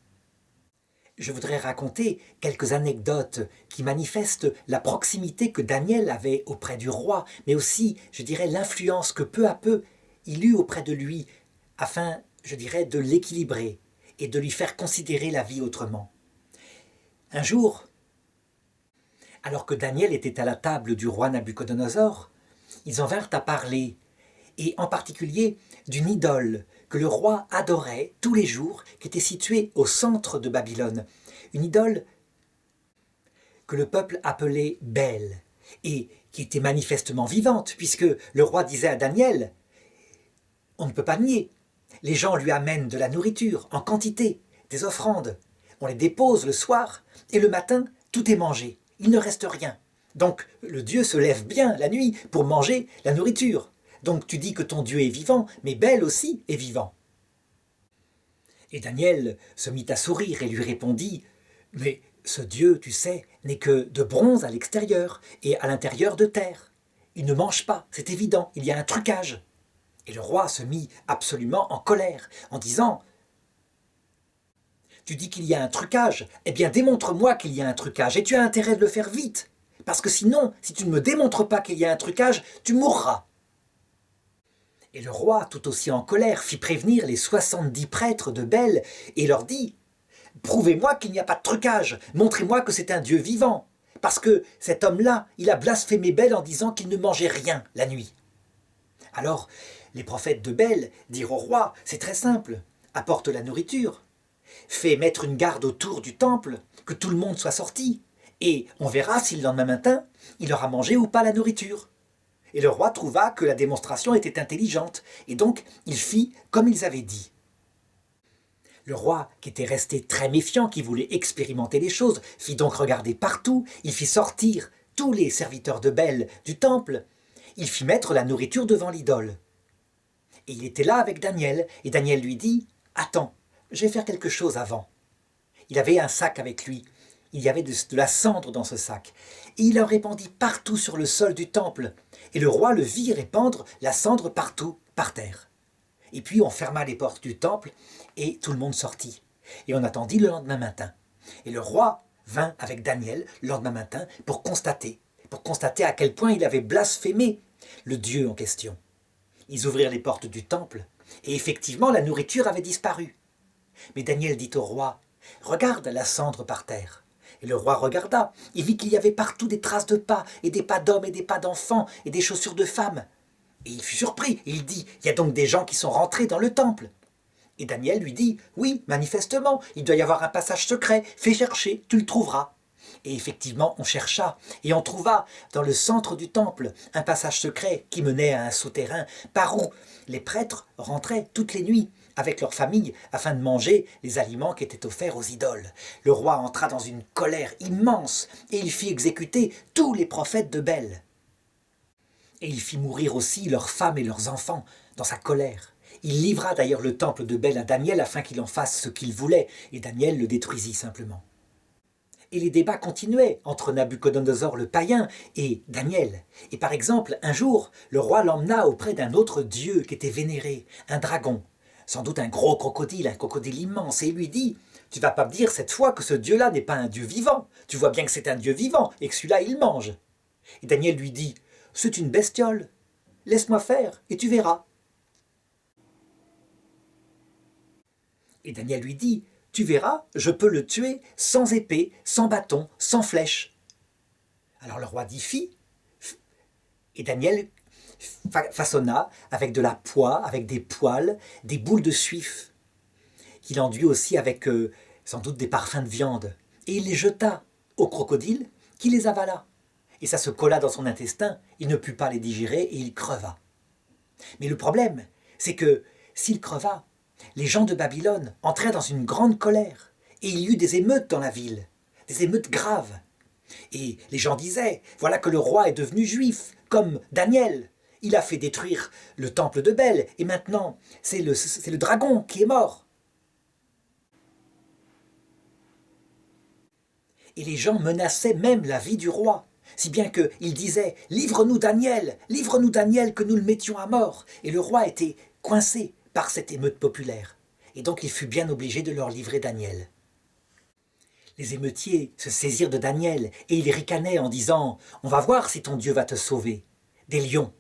Je voudrais raconter quelques anecdotes qui manifestent la proximité que Daniel avait auprès du roi, mais aussi, je dirais, l'influence que peu à peu il eut auprès de lui, afin, je dirais, de l'équilibrer et de lui faire considérer la vie autrement. Un jour, alors que Daniel était à la table du roi Nabuchodonosor, ils en vinrent à parler, et en particulier d'une idole que le roi adorait tous les jours, qui était située au centre de Babylone. Une idole que le peuple appelait Bel, et qui était manifestement vivante, puisque le roi disait à Daniel, on ne peut pas nier, les gens lui amènent de la nourriture en quantité, des offrandes, on les dépose le soir, et le matin, tout est mangé, il ne reste rien. Donc le Dieu se lève bien la nuit pour manger la nourriture. Donc tu dis que ton Dieu est vivant, mais Bel aussi est vivant. Et Daniel se mit à sourire et lui répondit, « Mais ce Dieu, tu sais, n'est que de bronze à l'extérieur et à l'intérieur de terre. Il ne mange pas, c'est évident, il y a un trucage. » Et le roi se mit absolument en colère, en disant, « Tu dis qu'il y a un trucage, eh bien démontre-moi qu'il y a un trucage, et tu as intérêt de le faire vite, parce que sinon, si tu ne me démontres pas qu'il y a un trucage, tu mourras. » Et le roi, tout aussi en colère, fit prévenir les 70 prêtres de Bel et leur dit « Prouvez-moi qu'il n'y a pas de trucage, montrez-moi que c'est un Dieu vivant, parce que cet homme-là, il a blasphémé Bel en disant qu'il ne mangeait rien la nuit. » Alors, les prophètes de Bel dirent au roi « C'est très simple, apporte la nourriture, fais mettre une garde autour du temple, que tout le monde soit sorti, et on verra si le lendemain matin, il aura mangé ou pas la nourriture. » Et le roi trouva que la démonstration était intelligente, et donc il fit comme ils avaient dit. Le roi, qui était resté très méfiant, qui voulait expérimenter les choses, fit donc regarder partout, il fit sortir tous les serviteurs de Bel du temple, il fit mettre la nourriture devant l'idole. Et il était là avec Daniel, et Daniel lui dit « Attends, je vais faire quelque chose avant. » Il avait un sac avec lui, il y avait de la cendre dans ce sac, et il en répandit partout sur le sol du temple, et le roi le vit répandre la cendre partout, par terre. Et puis on ferma les portes du temple, et tout le monde sortit. Et on attendit le lendemain matin. Et le roi vint avec Daniel le lendemain matin pour constater à quel point il avait blasphémé le Dieu en question. Ils ouvrirent les portes du temple, et effectivement la nourriture avait disparu. Mais Daniel dit au roi « Regarde la cendre par terre. » Et le roi regarda, il vit qu'il y avait partout des traces de pas, et des pas d'hommes et des pas d'enfants, et des chaussures de femmes. Et il fut surpris, il dit « Il y a donc des gens qui sont rentrés dans le temple. » Et Daniel lui dit « Oui, manifestement, il doit y avoir un passage secret, fais chercher, tu le trouveras. » Et effectivement, on chercha, et on trouva dans le centre du temple un passage secret qui menait à un souterrain par où les prêtres rentraient toutes les nuits avec leur famille afin de manger les aliments qui étaient offerts aux idoles. Le roi entra dans une colère immense et il fit exécuter tous les prophètes de Bel. Et il fit mourir aussi leurs femmes et leurs enfants dans sa colère. Il livra d'ailleurs le temple de Bel à Daniel afin qu'il en fasse ce qu'il voulait, et Daniel le détruisit simplement. Et les débats continuaient entre Nabuchodonosor le païen et Daniel. Et par exemple, un jour, le roi l'emmena auprès d'un autre dieu qui était vénéré, un dragon, sans doute un gros crocodile, un crocodile immense, et il lui dit « Tu vas pas me dire cette fois que ce dieu-là n'est pas un dieu vivant, tu vois bien que c'est un dieu vivant et que celui-là il mange. » Et Daniel lui dit « C'est une bestiole, laisse-moi faire et tu verras. » Et Daniel lui dit « Tu verras, je peux le tuer sans épée, sans bâton, sans flèche. » Alors le roi dit « Fi » et Daniel façonna avec de la poix, avec des poils, des boules de suif. Il enduit aussi avec sans doute des parfums de viande. Et il les jeta au crocodile qui les avala. Et ça se colla dans son intestin, il ne put pas les digérer et il creva. Mais le problème, c'est que s'il creva, les gens de Babylone entrèrent dans une grande colère, et il y eut des émeutes dans la ville, des émeutes graves. Et les gens disaient, voilà que le roi est devenu juif, comme Daniel. Il a fait détruire le temple de Bel, et maintenant c'est le dragon qui est mort. Et les gens menaçaient même la vie du roi, si bien qu'ils disaient « Livre-nous Daniel, que nous le mettions à mort !» Et le roi était coincé par cette émeute populaire, et donc il fut bien obligé de leur livrer Daniel. Les émeutiers se saisirent de Daniel, et ils ricanaient en disant « On va voir si ton Dieu va te sauver. » Des lions.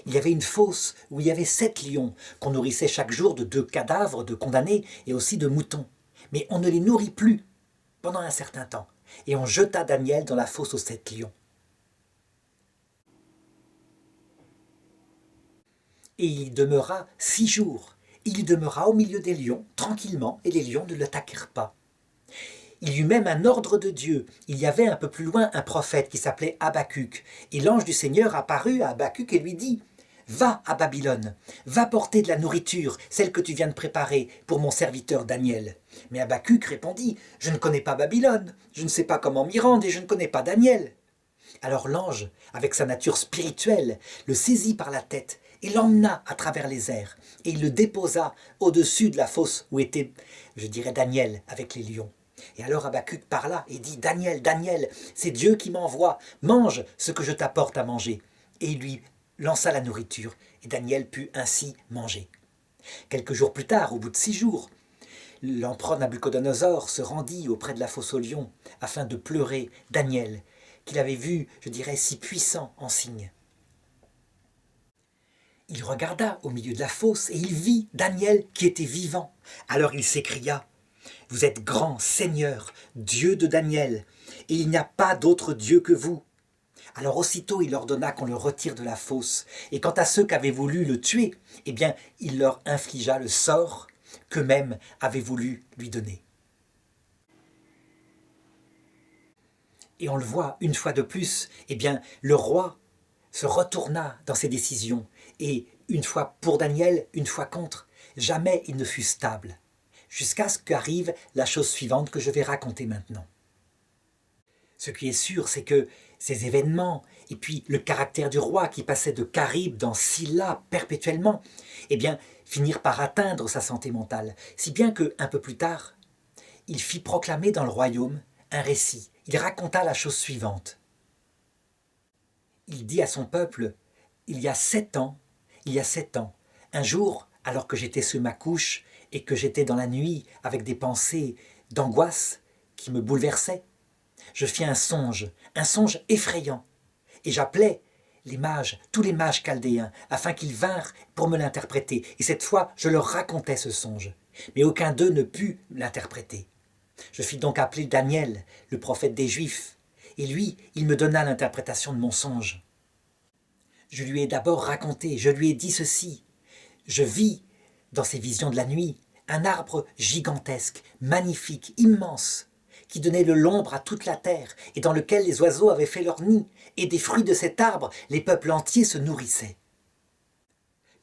Il y avait une fosse où il y avait 7 lions, qu'on nourrissait chaque jour de 2 cadavres de condamnés et aussi de moutons. Mais on ne les nourrit plus pendant un certain temps, et on jeta Daniel dans la fosse aux 7 lions. Et il y demeura 6 jours. Il y demeura au milieu des lions, tranquillement, et les lions ne l'attaquèrent pas. Il y eut même un ordre de Dieu. Il y avait un peu plus loin un prophète qui s'appelait Habacuc. Et l'ange du Seigneur apparut à Habacuc et lui dit « Va à Babylone, va porter de la nourriture, celle que tu viens de préparer pour mon serviteur Daniel. » Mais Habacuc répondit « Je ne connais pas Babylone, je ne sais pas comment m'y rendre et je ne connais pas Daniel. » Alors l'ange, avec sa nature spirituelle, le saisit par la tête et l'emmena à travers les airs. Et il le déposa au-dessus de la fosse où était, je dirais, Daniel avec les lions. Et alors Habacuc parla et dit « Daniel, Daniel, c'est Dieu qui m'envoie, mange ce que je t'apporte à manger. » Et il lui lança la nourriture, et Daniel put ainsi manger. Quelques jours plus tard, au bout de 6 jours, l'empereur Nabuchodonosor se rendit auprès de la fosse aux lions afin de pleurer Daniel, qu'il avait vu, je dirais, si puissant en signe. Il regarda au milieu de la fosse et il vit Daniel qui était vivant. Alors il s'écria: « Vous êtes grand Seigneur, Dieu de Daniel, et il n'y a pas d'autre Dieu que vous. » Alors aussitôt il ordonna qu'on le retire de la fosse, et quant à ceux qui avaient voulu le tuer, eh bien il leur infligea le sort qu'eux-mêmes avaient voulu lui donner. Et on le voit une fois de plus, eh bien le roi se retourna dans ses décisions, et une fois pour Daniel, une fois contre, jamais il ne fut stable, jusqu'à ce qu'arrive la chose suivante que je vais raconter maintenant. Ce qui est sûr, c'est que ces événements, et puis le caractère du roi qui passait de Charybde dans Scylla perpétuellement, eh bien, finirent par atteindre sa santé mentale, si bien que, un peu plus tard, il fit proclamer dans le royaume un récit. Il raconta la chose suivante. Il dit à son peuple: « il y a 7 ans, un jour, alors que j'étais sous ma couche et que j'étais dans la nuit avec des pensées d'angoisse qui me bouleversaient, je fis un songe effrayant, et j'appelai les mages, tous les mages chaldéens, afin qu'ils vinrent pour me l'interpréter. Et cette fois, je leur racontai ce songe, mais aucun d'eux ne put l'interpréter. Je fis donc appeler Daniel, le prophète des Juifs, et lui, il me donna l'interprétation de mon songe. Je lui ai d'abord raconté, je lui ai dit ceci: je vis, dans ces visions de la nuit, un arbre gigantesque, magnifique, immense, qui donnait de l'ombre à toute la terre, et dans lequel les oiseaux avaient fait leur nid, et des fruits de cet arbre, les peuples entiers se nourrissaient.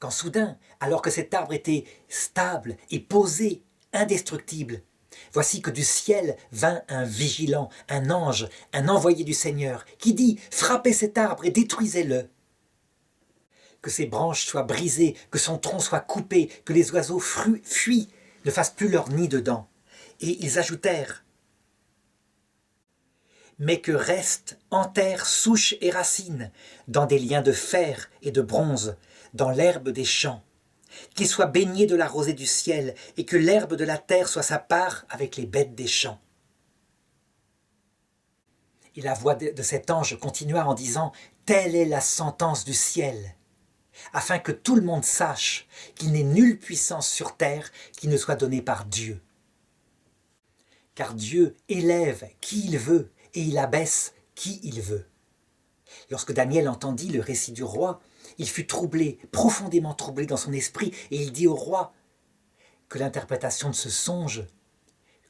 Quand soudain, alors que cet arbre était stable et posé, indestructible, voici que du ciel vint un vigilant, un ange, un envoyé du Seigneur, qui dit: « Frappez cet arbre et détruisez-le. Que ses branches soient brisées, que son tronc soit coupé, que les oiseaux fuient, ne fassent plus leur nid dedans. » Et ils ajoutèrent: « mais que restent en terre souches et racines, dans des liens de fer et de bronze, dans l'herbe des champs, qu'il soit baigné de la rosée du ciel, et que l'herbe de la terre soit sa part avec les bêtes des champs. » Et la voix de cet ange continua en disant: « Telle est la sentence du ciel, afin que tout le monde sache qu'il n'est nulle puissance sur terre qui ne soit donnée par Dieu. Car Dieu élève qui il veut, et il abaisse qui il veut. » Lorsque Daniel entendit le récit du roi, il fut troublé, profondément troublé dans son esprit, et il dit au roi que l'interprétation de ce songe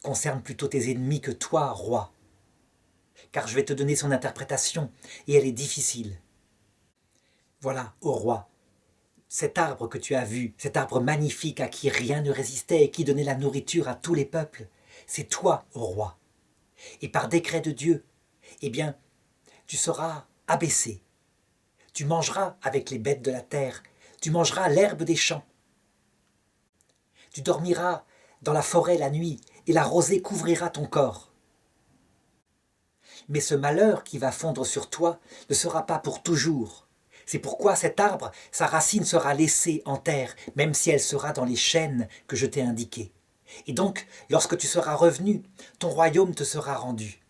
concerne plutôt tes ennemis que toi, roi. Car je vais te donner son interprétation, et elle est difficile. Voilà, ô roi, cet arbre que tu as vu, cet arbre magnifique à qui rien ne résistait et qui donnait la nourriture à tous les peuples, c'est toi, ô roi. Et par décret de Dieu, eh bien, tu seras abaissé. Tu mangeras avec les bêtes de la terre, tu mangeras l'herbe des champs. Tu dormiras dans la forêt la nuit, et la rosée couvrira ton corps. Mais ce malheur qui va fondre sur toi ne sera pas pour toujours. C'est pourquoi cet arbre, sa racine sera laissée en terre, même si elle sera dans les chênes que je t'ai indiqués. Et donc, lorsque tu seras revenu, ton royaume te sera rendu.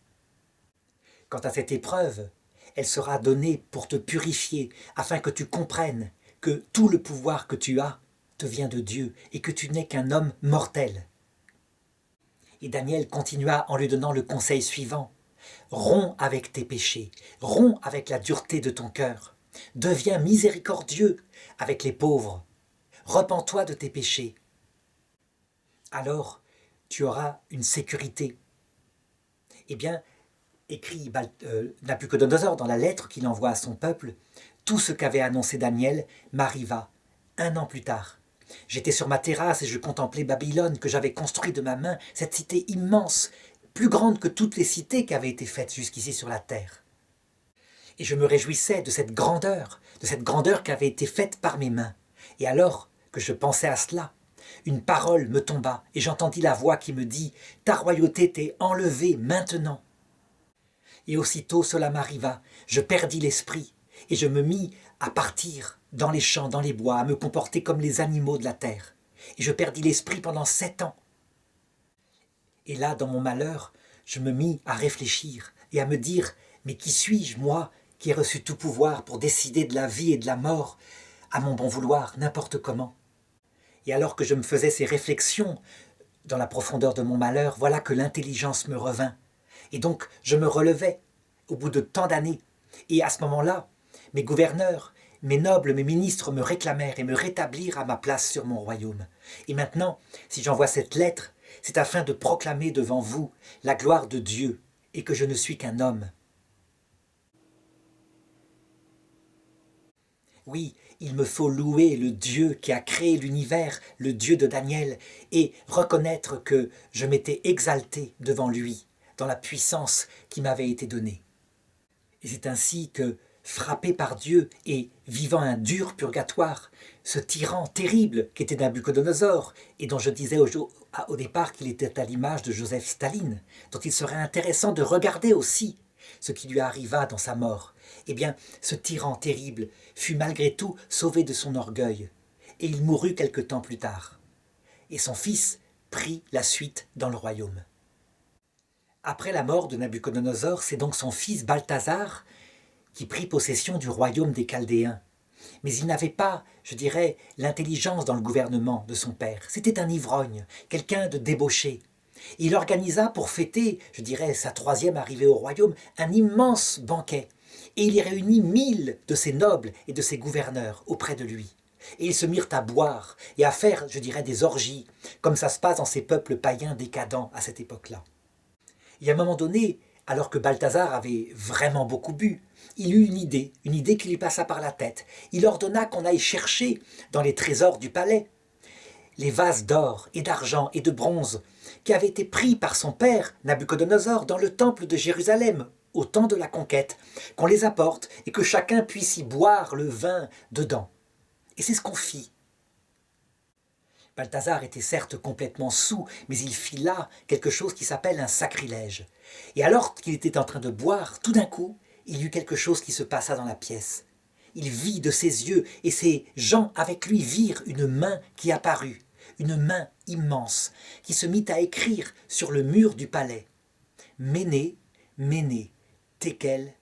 Quant à cette épreuve, elle sera donnée pour te purifier, afin que tu comprennes que tout le pouvoir que tu as te vient de Dieu et que tu n'es qu'un homme mortel. » Et Daniel continua en lui donnant le conseil suivant: « Romps avec tes péchés, romps avec la dureté de ton cœur, deviens miséricordieux avec les pauvres, repens-toi de tes péchés. Alors tu auras une sécurité. » Eh bien, écrit Nabuchodonosor dans la lettre qu'il envoie à son peuple, tout ce qu'avait annoncé Daniel m'arriva 1 an plus tard. J'étais sur ma terrasse et je contemplais Babylone que j'avais construite de ma main, cette cité immense, plus grande que toutes les cités qui avaient été faites jusqu'ici sur la terre. Et je me réjouissais de cette grandeur qui avait été faite par mes mains. Et alors que je pensais à cela, une parole me tomba et j'entendis la voix qui me dit: « Ta royauté t'est enlevée maintenant. » Et aussitôt cela m'arriva, je perdis l'esprit et je me mis à partir dans les champs, dans les bois, à me comporter comme les animaux de la terre. Et je perdis l'esprit pendant 7 ans. Et là, dans mon malheur, je me mis à réfléchir et à me dire: Mais qui suis-je, moi, qui ai reçu tout pouvoir pour décider de la vie et de la mort, à mon bon vouloir, n'importe comment? Et alors que je me faisais ces réflexions dans la profondeur de mon malheur, voilà que l'intelligence me revint. Et donc je me relevai, au bout de tant d'années. Et à ce moment-là, mes gouverneurs, mes nobles, mes ministres me réclamèrent et me rétablirent à ma place sur mon royaume. Et maintenant, si j'envoie cette lettre, c'est afin de proclamer devant vous la gloire de Dieu et que je ne suis qu'un homme. Oui, il me faut louer le Dieu qui a créé l'univers, le Dieu de Daniel, et reconnaître que je m'étais exalté devant lui, dans la puissance qui m'avait été donnée. Et c'est ainsi que, frappé par Dieu et vivant un dur purgatoire, ce tyran terrible qu'était Nabuchodonosor, et dont je disais au départ qu'il était à l'image de Joseph Staline, dont il serait intéressant de regarder aussi ce qui lui arriva dans sa mort, eh bien, ce tyran terrible fut malgré tout sauvé de son orgueil, et il mourut quelque temps plus tard. Et son fils prit la suite dans le royaume. Après la mort de Nabuchodonosor, c'est donc son fils Balthazar qui prit possession du royaume des Chaldéens. Mais il n'avait pas, je dirais, l'intelligence dans le gouvernement de son père. C'était un ivrogne, quelqu'un de débauché. Il organisa pour fêter, je dirais, sa troisième arrivée au royaume, un immense banquet. Et il y réunit 1000 de ses nobles et de ses gouverneurs auprès de lui. Et ils se mirent à boire et à faire, je dirais, des orgies, comme ça se passe dans ces peuples païens décadents à cette époque-là. Et à un moment donné, alors que Balthazar avait vraiment beaucoup bu, il eut une idée qui lui passa par la tête. Il ordonna qu'on aille chercher dans les trésors du palais les vases d'or et d'argent et de bronze qui avaient été pris par son père, Nabuchodonosor, dans le temple de Jérusalem, au temps de la conquête, qu'on les apporte et que chacun puisse y boire le vin dedans. Et c'est ce qu'on fit. Balthazar était certes complètement saoul, mais il fit là quelque chose qui s'appelle un sacrilège. Et alors qu'il était en train de boire, tout d'un coup, il y eut quelque chose qui se passa dans la pièce. Il vit de ses yeux, et ces gens avec lui virent une main qui apparut, une main immense, qui se mit à écrire sur le mur du palais. Méné, Méné, Tékel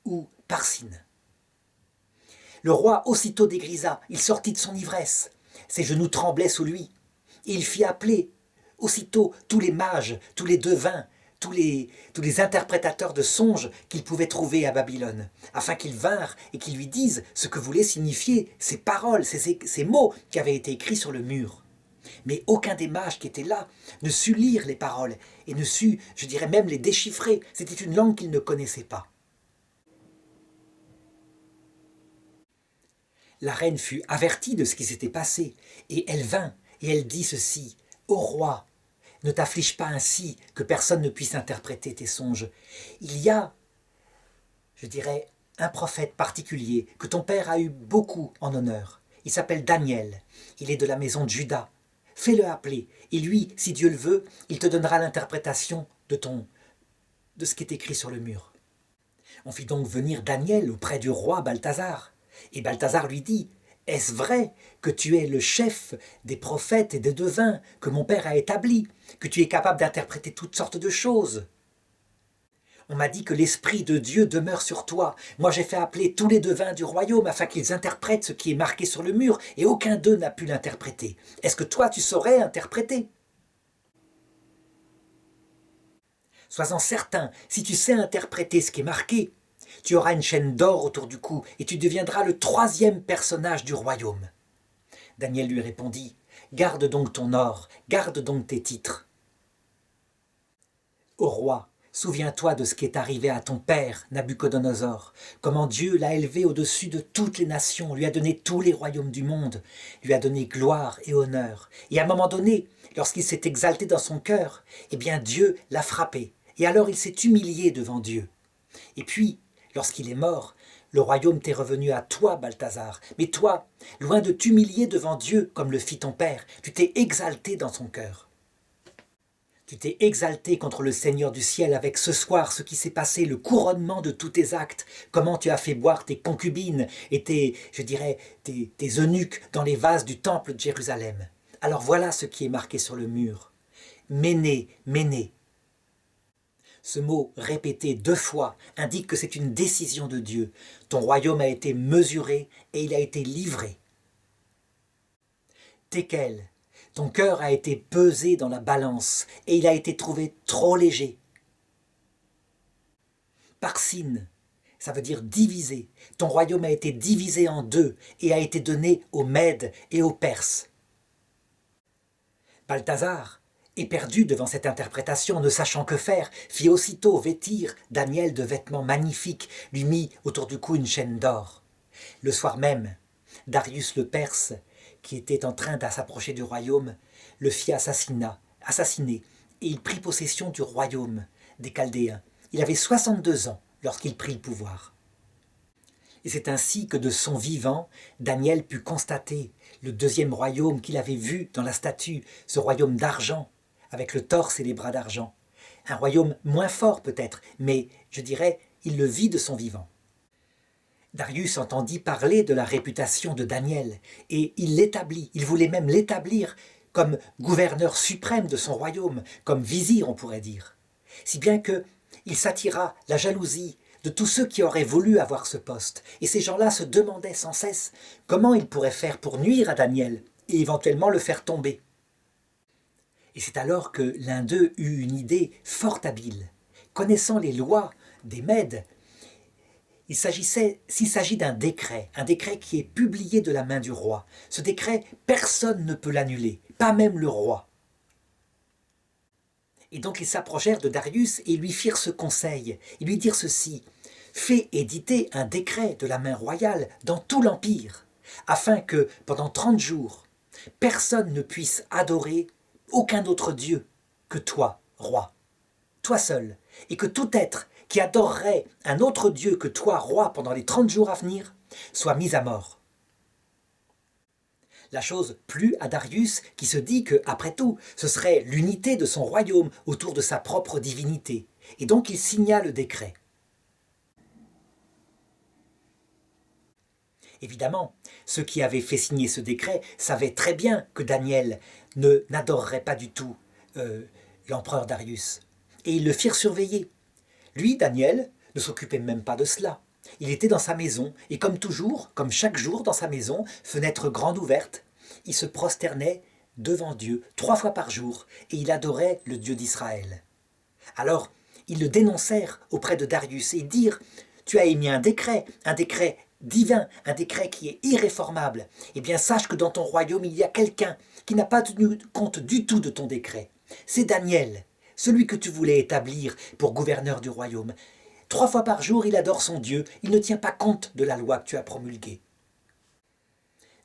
ou Parsine. Le roi aussitôt dégrisa, il sortit de son ivresse. Ses genoux tremblaient sous lui. Et il fit appeler aussitôt tous les mages, tous les devins, tous les interprétateurs de songes qu'il pouvait trouver à Babylone, afin qu'ils vinrent et qu'ils lui disent ce que voulaient signifier ces paroles, ces mots qui avaient été écrits sur le mur. Mais aucun des mages qui étaient là ne sut lire les paroles et ne sut, je dirais même, les déchiffrer. C'était une langue qu'ils ne connaissaient pas. La reine fut avertie de ce qui s'était passé, et elle vint, et elle dit ceci: « Ô roi, ne t'afflige pas ainsi que personne ne puisse interpréter tes songes. Il y a, je dirais, un prophète particulier que ton père a eu beaucoup en honneur. Il s'appelle Daniel, il est de la maison de Juda. Fais-le appeler, et lui, si Dieu le veut, il te donnera l'interprétation de ce qui est écrit sur le mur. » On fit donc venir Daniel auprès du roi Balthazar. Et Balthazar lui dit: « Est-ce vrai que tu es le chef des prophètes et des devins que mon père a établi, que tu es capable d'interpréter toutes sortes de choses? On m'a dit que l'Esprit de Dieu demeure sur toi. Moi j'ai fait appeler tous les devins du royaume afin qu'ils interprètent ce qui est marqué sur le mur, et aucun d'eux n'a pu l'interpréter. Est-ce que toi tu saurais interpréter? Sois-en certain, si tu sais interpréter ce qui est marqué, tu auras une chaîne d'or autour du cou et tu deviendras le 3e personnage du royaume. » Daniel lui répondit: « Garde donc ton or, garde donc tes titres. Ô roi, souviens-toi de ce qui est arrivé à ton père, Nabuchodonosor, comment Dieu l'a élevé au-dessus de toutes les nations, lui a donné tous les royaumes du monde, lui a donné gloire et honneur. Et à un moment donné, lorsqu'il s'est exalté dans son cœur, eh bien Dieu l'a frappé. Et alors il s'est humilié devant Dieu. Et puis, lorsqu'il est mort, le royaume t'est revenu à toi, Balthazar. Mais toi, loin de t'humilier devant Dieu, comme le fit ton père, tu t'es exalté dans son cœur. Tu t'es exalté contre le Seigneur du ciel avec ce soir ce qui s'est passé, le couronnement de tous tes actes, comment tu as fait boire tes concubines et tes eunuques dans les vases du temple de Jérusalem. Alors voilà ce qui est marqué sur le mur. Méné, Méné. Ce mot répété 2 fois indique que c'est une décision de Dieu. Ton royaume a été mesuré et il a été livré. Tekel, ton cœur a été pesé dans la balance et il a été trouvé trop léger. Parsin, ça veut dire divisé. Ton royaume a été divisé en 2 et a été donné aux Mèdes et aux Perses. Balthazar, éperdu devant cette interprétation, ne sachant que faire, fit aussitôt vêtir Daniel de vêtements magnifiques, lui mit autour du cou une chaîne d'or. Le soir même, Darius le Perse, qui était en train de s'approcher du royaume, le fit assassiner, et il prit possession du royaume des Chaldéens. Il avait 62 ans lorsqu'il prit le pouvoir. Et c'est ainsi que de son vivant, Daniel put constater le deuxième royaume qu'il avait vu dans la statue, ce royaume d'argent, avec le torse et les bras d'argent. Un royaume moins fort peut-être, mais je dirais, il le vit de son vivant. Darius entendit parler de la réputation de Daniel, et il l'établit, il voulait même l'établir comme gouverneur suprême de son royaume, comme vizir on pourrait dire. Si bien que il s'attira la jalousie de tous ceux qui auraient voulu avoir ce poste. Et ces gens-là se demandaient sans cesse comment ils pourraient faire pour nuire à Daniel et éventuellement le faire tomber. Et c'est alors que l'un d'eux eut une idée fort habile. Connaissant les lois des Mèdes, s'il s'agit d'un décret, un décret qui est publié de la main du roi. Ce décret, personne ne peut l'annuler, pas même le roi. Et donc ils s'approchèrent de Darius et lui firent ce conseil. Ils lui dirent ceci: fais éditer un décret de la main royale dans tout l'Empire, afin que, pendant 30 jours, personne ne puisse adorer aucun autre Dieu que toi, roi, toi seul, et que tout être qui adorerait un autre Dieu que toi, roi, pendant les 30 jours à venir, soit mis à mort. La chose plut à Darius, qui se dit que, après tout, ce serait l'unité de son royaume autour de sa propre divinité. Et donc il signa le décret. Évidemment, ceux qui avaient fait signer ce décret savaient très bien que Daniel n'adorerait pas du tout l'empereur Darius. Et ils le firent surveiller. Lui, Daniel, ne s'occupait même pas de cela. Il était dans sa maison, et comme toujours, comme chaque jour dans sa maison, fenêtre grande ouverte, il se prosternait devant Dieu 3 fois par jour, et il adorait le Dieu d'Israël. Alors, ils le dénoncèrent auprès de Darius et dirent: tu as émis un décret divin, un décret qui est irréformable. Eh bien, sache que dans ton royaume, il y a quelqu'un qui n'a pas tenu compte du tout de ton décret. C'est Daniel, celui que tu voulais établir pour gouverneur du royaume. 3 fois par jour, il adore son Dieu, il ne tient pas compte de la loi que tu as promulguée.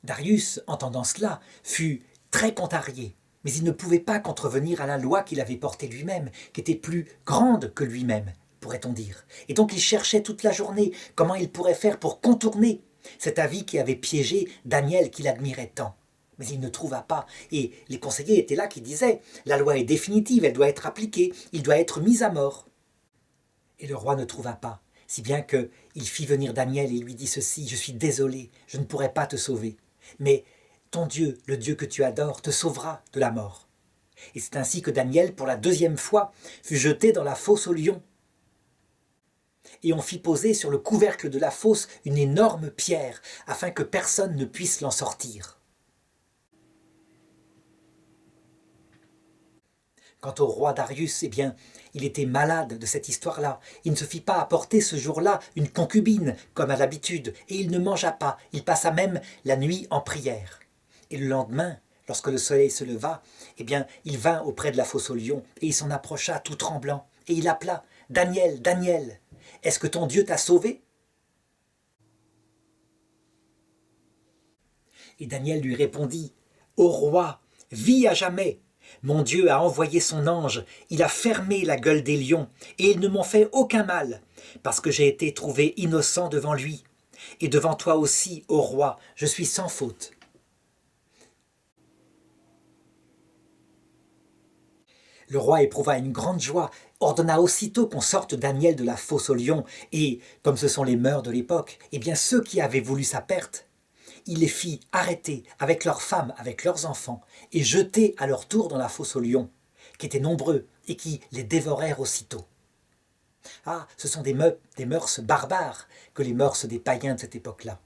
Darius, entendant cela, fut très contrarié, mais il ne pouvait pas contrevenir à la loi qu'il avait portée lui-même, qui était plus grande que lui-même, pourrait-on dire. Et donc il cherchait toute la journée comment il pourrait faire pour contourner cet avis qui avait piégé Daniel qu'il admirait tant. Mais il ne trouva pas, et les conseillers étaient là qui disaient: la loi est définitive, elle doit être appliquée, il doit être mis à mort. Et le roi ne trouva pas, si bien qu'il fit venir Daniel et lui dit ceci: je suis désolé, je ne pourrai pas te sauver, mais ton Dieu, le Dieu que tu adores, te sauvera de la mort. Et c'est ainsi que Daniel, pour la 2e fois, fut jeté dans la fosse aux lions. Et on fit poser sur le couvercle de la fosse une énorme pierre, afin que personne ne puisse l'en sortir. Quant au roi Darius, eh bien, il était malade de cette histoire-là. Il ne se fit pas apporter ce jour-là une concubine, comme à l'habitude, et il ne mangea pas. Il passa même la nuit en prière. Et le lendemain, lorsque le soleil se leva, eh bien, il vint auprès de la fosse aux lions, et il s'en approcha tout tremblant, et il appela: Daniel, Daniel, est-ce que ton Dieu t'a sauvé? Et Daniel lui répondit: Ô roi, vis à jamais! Mon Dieu a envoyé son ange, il a fermé la gueule des lions, et ils ne m'ont fait aucun mal, parce que j'ai été trouvé innocent devant lui. Et devant toi aussi, ô roi, je suis sans faute. Le roi éprouva une grande joie, ordonna aussitôt qu'on sorte Daniel de la fosse aux lions, et, comme ce sont les mœurs de l'époque, eh bien ceux qui avaient voulu sa perte, il les fit arrêter avec leurs femmes, avec leurs enfants, et jeter à leur tour dans la fosse aux lions, qui étaient nombreux et qui les dévorèrent aussitôt. Ah, ce sont des mœurs barbares que les mœurs des païens de cette époque-là.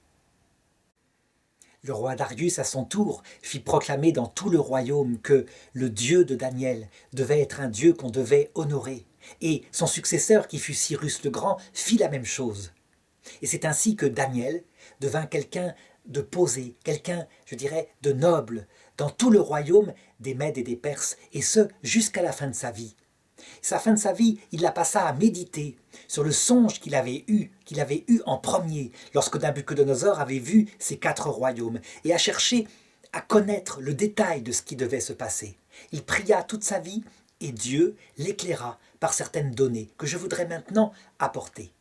Le roi Darius, à son tour, fit proclamer dans tout le royaume que le Dieu de Daniel devait être un Dieu qu'on devait honorer. Et son successeur, qui fut Cyrus le Grand, fit la même chose. Et c'est ainsi que Daniel devint quelqu'un de posé, quelqu'un, je dirais, de noble, dans tout le royaume des Mèdes et des Perses, et ce, jusqu'à la fin de sa vie. Sa fin de sa vie, il la passa à méditer sur le songe qu'il avait eu en premier, lorsque Nabuchodonosor avait vu ces 4 royaumes, et à chercher à connaître le détail de ce qui devait se passer. Il pria toute sa vie, et Dieu l'éclaira par certaines données que je voudrais maintenant apporter.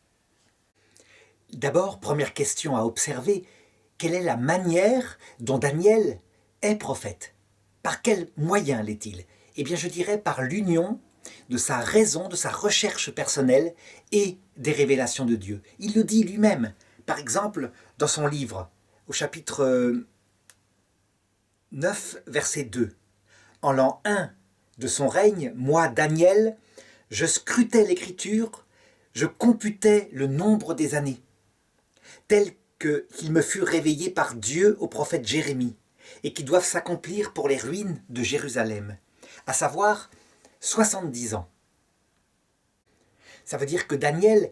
D'abord, première question à observer, quelle est la manière dont Daniel est prophète? Par quel moyen l'est-il? Eh bien, je dirais par l'union de sa raison, de sa recherche personnelle et des révélations de Dieu. Il le dit lui-même, par exemple, dans son livre, au chapitre 9, verset 2. En l'an 1 de son règne, moi, Daniel, je scrutais l'écriture, je computais le nombre des années, tel qu'il me fut réveillé par Dieu au prophète Jérémie, et qui doivent s'accomplir pour les ruines de Jérusalem, à savoir 70 ans. Ça veut dire que Daniel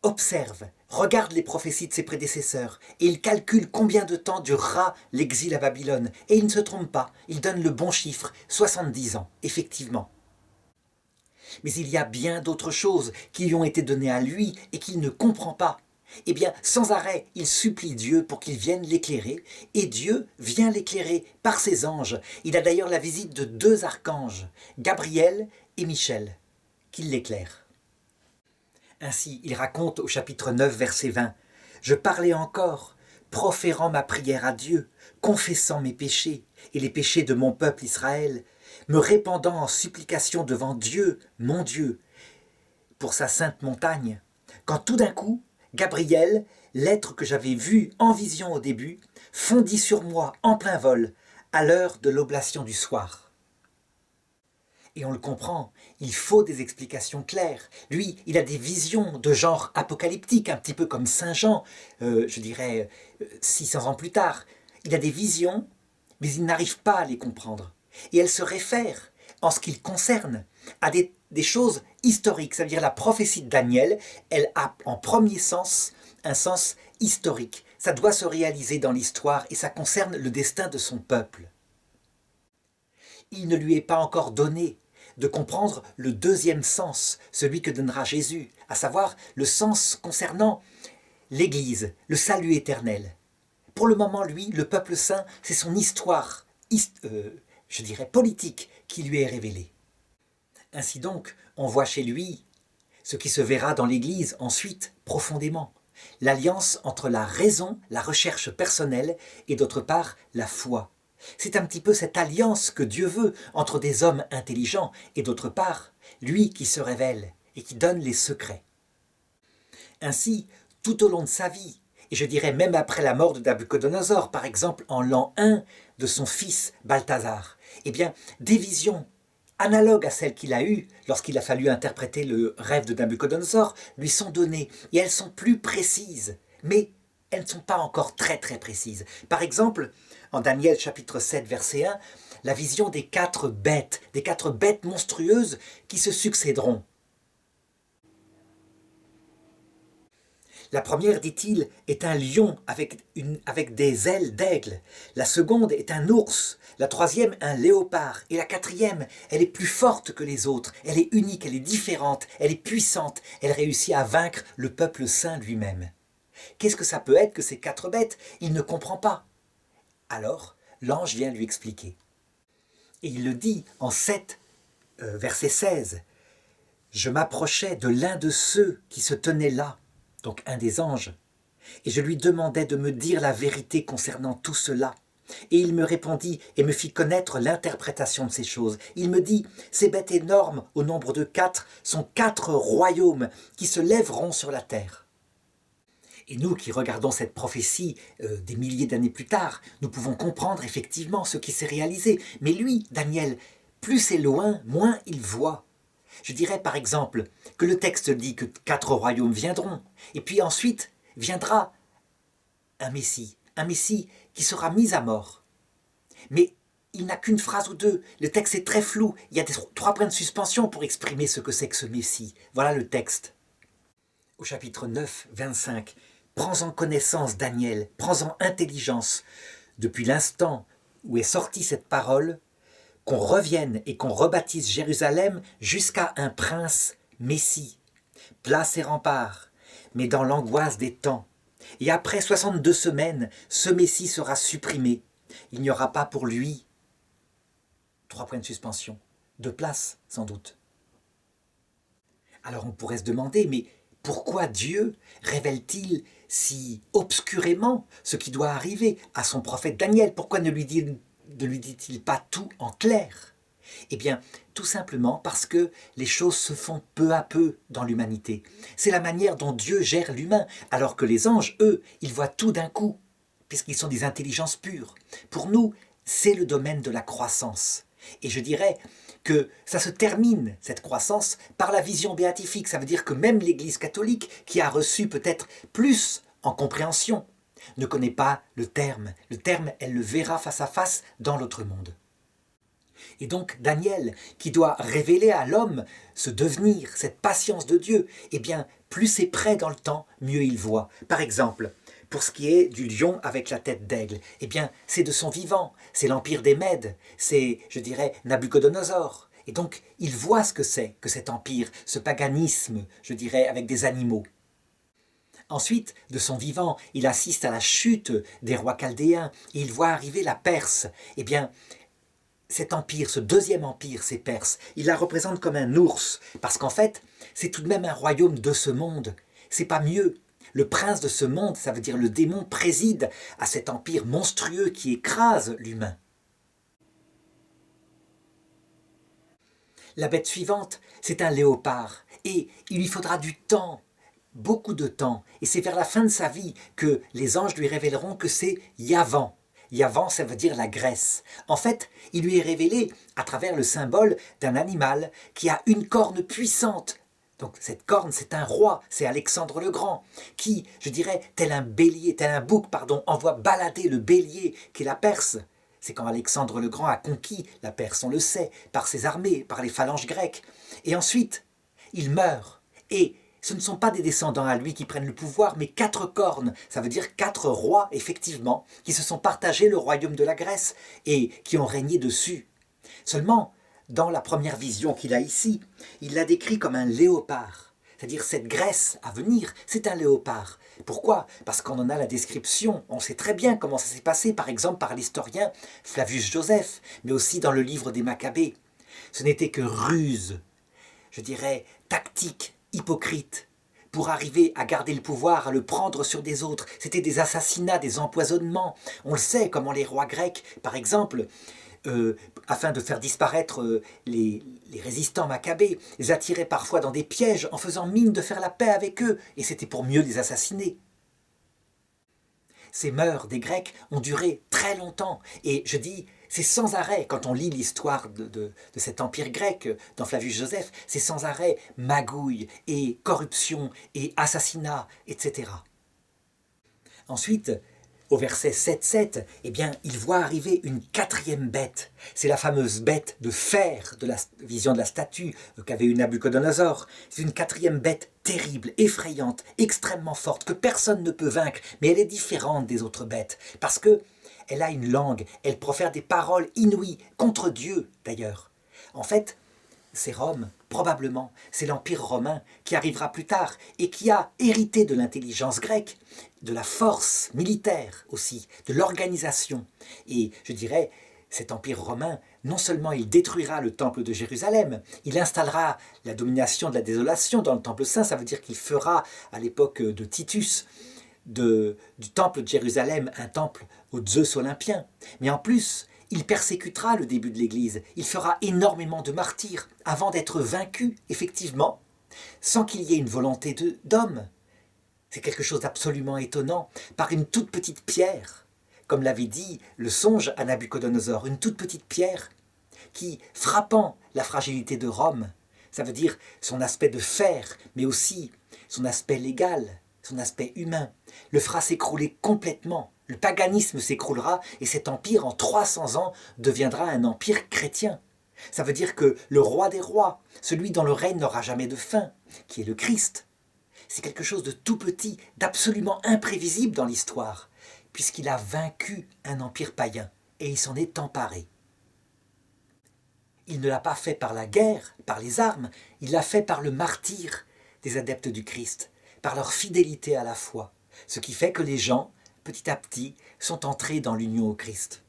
observe, regarde les prophéties de ses prédécesseurs, et il calcule combien de temps durera l'exil à Babylone. Et il ne se trompe pas, il donne le bon chiffre, 70 ans, effectivement. Mais il y a bien d'autres choses qui lui ont été données à lui et qu'il ne comprend pas. Eh bien, sans arrêt, il supplie Dieu pour qu'il vienne l'éclairer, et Dieu vient l'éclairer par ses anges. Il a d'ailleurs la visite de 2 archanges, Gabriel et Michel, qui l'éclairent. Ainsi, il raconte au chapitre 9, verset 20, « Je parlais encore, proférant ma prière à Dieu, confessant mes péchés et les péchés de mon peuple Israël, me répandant en supplication devant Dieu, mon Dieu, pour sa sainte montagne, quand tout d'un coup, Gabriel, l'être que j'avais vu en vision au début, fondit sur moi en plein vol, à l'heure de l'oblation du soir. » Et on le comprend, il faut des explications claires. Lui, il a des visions de genre apocalyptique, un petit peu comme Saint Jean, je dirais 600 ans plus tard. Il a des visions, mais il n'arrive pas à les comprendre. Et elles se réfèrent, en ce qu'il concerne, à des choses historiques. Ça veut dire la prophétie de Daniel, elle a en premier sens un sens historique. Ça doit se réaliser dans l'histoire et ça concerne le destin de son peuple. Il ne lui est pas encore donné de comprendre le deuxième sens, celui que donnera Jésus, à savoir le sens concernant l'Église, le salut éternel. Pour le moment, lui, le peuple saint, c'est son histoire, je dirais politique, qui lui est révélée. Ainsi donc, on voit chez lui ce qui se verra dans l'Église ensuite profondément. L'alliance entre la raison, la recherche personnelle et d'autre part la foi. C'est un petit peu cette alliance que Dieu veut entre des hommes intelligents et d'autre part, lui qui se révèle et qui donne les secrets. Ainsi, tout au long de sa vie, et je dirais même après la mort de Nabuchodonosor, par exemple en l'an 1 de son fils Balthazar, eh bien, des visions analogues à celles qu'il a eues lorsqu'il a fallu interpréter le rêve de Nabuchodonosor lui sont données, et elles sont plus précises, mais elles ne sont pas encore très précises. Par exemple, en Daniel chapitre 7, verset 1, la vision des 4 bêtes, des 4 bêtes monstrueuses qui se succéderont. La première, dit-il, est un lion avec des ailes d'aigle. La seconde est un ours. La troisième, un léopard. Et la quatrième, elle est plus forte que les autres. Elle est unique, elle est différente, elle est puissante. Elle réussit à vaincre le peuple saint lui-même. Qu'est-ce que ça peut être que ces 4 bêtes? Il ne comprend pas. Alors, l'ange vient lui expliquer. Et il le dit en 7, verset 16. « Je m'approchais de l'un de ceux qui se tenaient là, donc un des anges, et je lui demandais de me dire la vérité concernant tout cela. Et il me répondit et me fit connaître l'interprétation de ces choses. Il me dit, ces bêtes énormes, au nombre de 4, sont 4 royaumes qui se lèveront sur la terre. » Et nous qui regardons cette prophétie des milliers d'années plus tard, nous pouvons comprendre effectivement ce qui s'est réalisé. Mais lui, Daniel, plus c'est loin, moins il voit. Je dirais par exemple que le texte dit que 4 royaumes viendront, et puis ensuite viendra un Messie qui sera mis à mort. Mais il n'a qu'une phrase ou deux, le texte est très flou, il y a 3 points de suspension pour exprimer ce que c'est que ce Messie. Voilà le texte. Au chapitre 9, 25, prends-en connaissance, Daniel, prends-en intelligence, depuis l'instant où est sortie cette parole, qu'on revienne et qu'on rebâtisse Jérusalem jusqu'à un prince Messie, place et rempart, mais dans l'angoisse des temps. Et après 62 semaines, ce Messie sera supprimé. Il n'y aura pas pour lui, 3 points de suspension, de place sans doute. Alors on pourrait se demander, mais pourquoi Dieu révèle-t-il si obscurément ce qui doit arriver à son prophète Daniel? Pourquoi ne lui dit-il pas tout en clair? Eh bien, tout simplement parce que les choses se font peu à peu dans l'humanité. C'est la manière dont Dieu gère l'humain, alors que les anges, eux, ils voient tout d'un coup, puisqu'ils sont des intelligences pures. Pour nous, c'est le domaine de la croissance. Et je dirais que ça se termine, cette croissance, par la vision béatifique. Ça veut dire que même l'Église catholique, qui a reçu peut-être plus en compréhension, ne connaît pas le terme. Le terme, elle le verra face à face dans l'autre monde. Et donc Daniel, qui doit révéler à l'homme ce devenir, cette patience de Dieu, eh bien, plus c'est près dans le temps, mieux il voit. Par exemple, pour ce qui est du lion avec la tête d'aigle, eh bien, c'est de son vivant, c'est l'empire des Mèdes, c'est, je dirais, Nabuchodonosor. Et donc, il voit ce que c'est que cet empire, ce paganisme, je dirais, avec des animaux. Ensuite, de son vivant, il assiste à la chute des rois chaldéens, et il voit arriver la Perse. Eh bien, cet empire, ce deuxième empire, c'est Perse, il la représente comme un ours, parce qu'en fait, c'est tout de même un royaume de ce monde. C'est pas mieux. Le prince de ce monde, ça veut dire le démon, préside à cet empire monstrueux qui écrase l'humain. La bête suivante, c'est un léopard, et il lui faudra du temps, beaucoup de temps, et c'est vers la fin de sa vie que les anges lui révéleront que c'est Yavan. Yavan, ça veut dire la graisse. En fait, il lui est révélé à travers le symbole d'un animal qui a une corne puissante. Donc cette corne, c'est un roi, c'est Alexandre le Grand, qui, je dirais, tel un bouc, envoie balader le bélier qui est la Perse. C'est quand Alexandre le Grand a conquis la Perse, on le sait, par ses armées, par les phalanges grecques. Et ensuite, il meurt. Et ce ne sont pas des descendants à lui qui prennent le pouvoir, mais 4 cornes, ça veut dire 4 rois, effectivement, qui se sont partagés le royaume de la Grèce et qui ont régné dessus. Seulement, dans la première vision qu'il a ici, il l'a décrit comme un léopard. C'est-à-dire cette Grèce à venir, c'est un léopard. Pourquoi? Parce qu'on en a la description, on sait très bien comment ça s'est passé, par exemple par l'historien Flavius Joseph, mais aussi dans le livre des Maccabées. Ce n'était que ruse, je dirais tactique, hypocrite, pour arriver à garder le pouvoir, à le prendre sur des autres. C'était des assassinats, des empoisonnements. On le sait, comment les rois grecs, par exemple, afin de faire disparaître les résistants maccabées, les attiraient parfois dans des pièges en faisant mine de faire la paix avec eux, et c'était pour mieux les assassiner. Ces mœurs des Grecs ont duré très longtemps, et je dis, c'est sans arrêt, quand on lit l'histoire de cet empire grec dans Flavius Joseph, c'est sans arrêt magouille et corruption et assassinat, etc. Ensuite, au verset 7-7, eh bien, il voit arriver une 4e bête. C'est la fameuse bête de fer de la vision de la statue qu'avait eu Nabuchodonosor. C'est une 4e bête terrible, effrayante, extrêmement forte, que personne ne peut vaincre, mais elle est différente des autres bêtes, parce que elle a une langue, elle profère des paroles inouïes, contre Dieu d'ailleurs. En fait, c'est Rome, probablement, c'est l'Empire romain qui arrivera plus tard et qui a hérité de l'intelligence grecque, de la force militaire aussi, de l'organisation. Et je dirais, cet Empire romain, non seulement il détruira le temple de Jérusalem, il installera la domination de la désolation dans le temple saint, ça veut dire qu'il fera, à l'époque de Titus, du temple de Jérusalem un temple aux Zeus olympiens. Mais en plus, il persécutera le début de l'Église, il fera énormément de martyrs avant d'être vaincu, effectivement, sans qu'il y ait une volonté d'homme. C'est quelque chose d'absolument étonnant, par une toute petite pierre, comme l'avait dit le songe à Nabuchodonosor, une toute petite pierre qui, frappant la fragilité de Rome, Ça veut dire son aspect de fer, mais aussi son aspect légal, son aspect humain, le fera s'écrouler complètement. Le paganisme s'écroulera et cet empire, en 300 ans, deviendra un empire chrétien. Ça veut dire que le roi des rois, celui dont le règne n'aura jamais de fin, qui est le Christ, c'est quelque chose de tout petit, d'absolument imprévisible dans l'histoire, puisqu'il a vaincu un empire païen et il s'en est emparé. Il ne l'a pas fait par la guerre, par les armes, il l'a fait par le martyre des adeptes du Christ, par leur fidélité à la foi, ce qui fait que les gens, petit à petit, sont entrés dans l'union au Christ.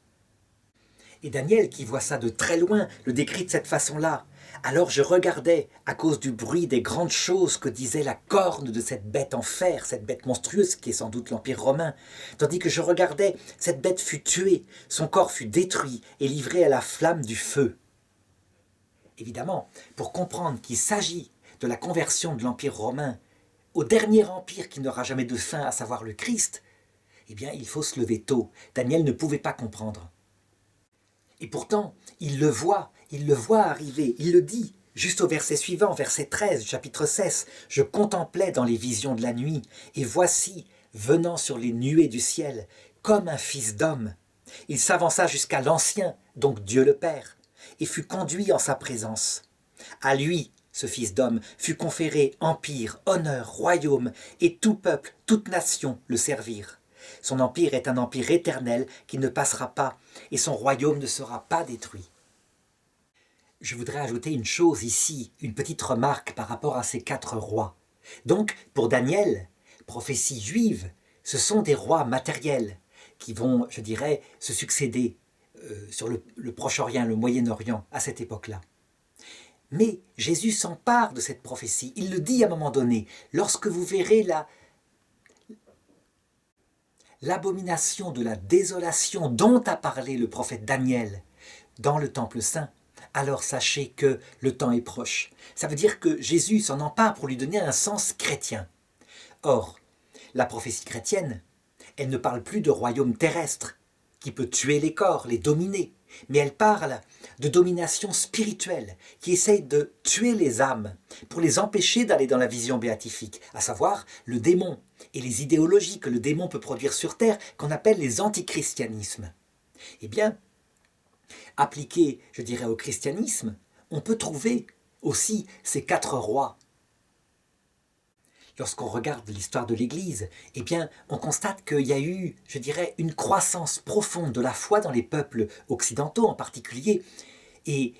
Et Daniel, qui voit ça de très loin, le décrit de cette façon-là. Alors je regardais, à cause du bruit des grandes choses que disait la corne de cette bête en fer, cette bête monstrueuse qui est sans doute l'Empire romain, tandis que je regardais, cette bête fut tuée, son corps fut détruit et livré à la flamme du feu. Évidemment, pour comprendre qu'il s'agit de la conversion de l'Empire romain au dernier empire qui n'aura jamais de fin, à savoir le Christ, eh bien il faut se lever tôt. Daniel ne pouvait pas comprendre. Et pourtant, il le voit arriver, il le dit, juste au verset suivant, verset 13, chapitre 16, « Je contemplais dans les visions de la nuit, et voici, venant sur les nuées du ciel, comme un fils d'homme. Il s'avança jusqu'à l'Ancien, donc Dieu le Père, et fut conduit en sa présence. À lui, ce fils d'homme, fut conféré empire, honneur, royaume, et tout peuple, toute nation le servirent. Son empire est un empire éternel qui ne passera pas, et son royaume ne sera pas détruit. » Je voudrais ajouter une chose ici, une petite remarque par rapport à ces 4 rois. Donc, pour Daniel, prophétie juive, ce sont des rois matériels qui vont, je dirais, se succéder sur le Proche-Orient, le Moyen-Orient, à cette époque-là. Mais Jésus s'empare de cette prophétie. Il le dit à un moment donné, lorsque vous verrez l'abomination de la désolation dont a parlé le prophète Daniel dans le temple saint, alors sachez que le temps est proche. Ça veut dire que Jésus s'en empare pour lui donner un sens chrétien. Or, la prophétie chrétienne, elle ne parle plus de royaume terrestre, qui peut tuer les corps, les dominer, mais elle parle de domination spirituelle, qui essaye de tuer les âmes pour les empêcher d'aller dans la vision béatifique, à savoir le démon et les idéologies que le démon peut produire sur terre, qu'on appelle les antichristianismes. Eh bien, appliqué, je dirais, au christianisme, on peut trouver aussi ces 4 rois. Lorsqu'on regarde l'histoire de l'Église, eh bien, on constate qu'il y a eu, je dirais, une croissance profonde de la foi dans les peuples occidentaux en particulier, et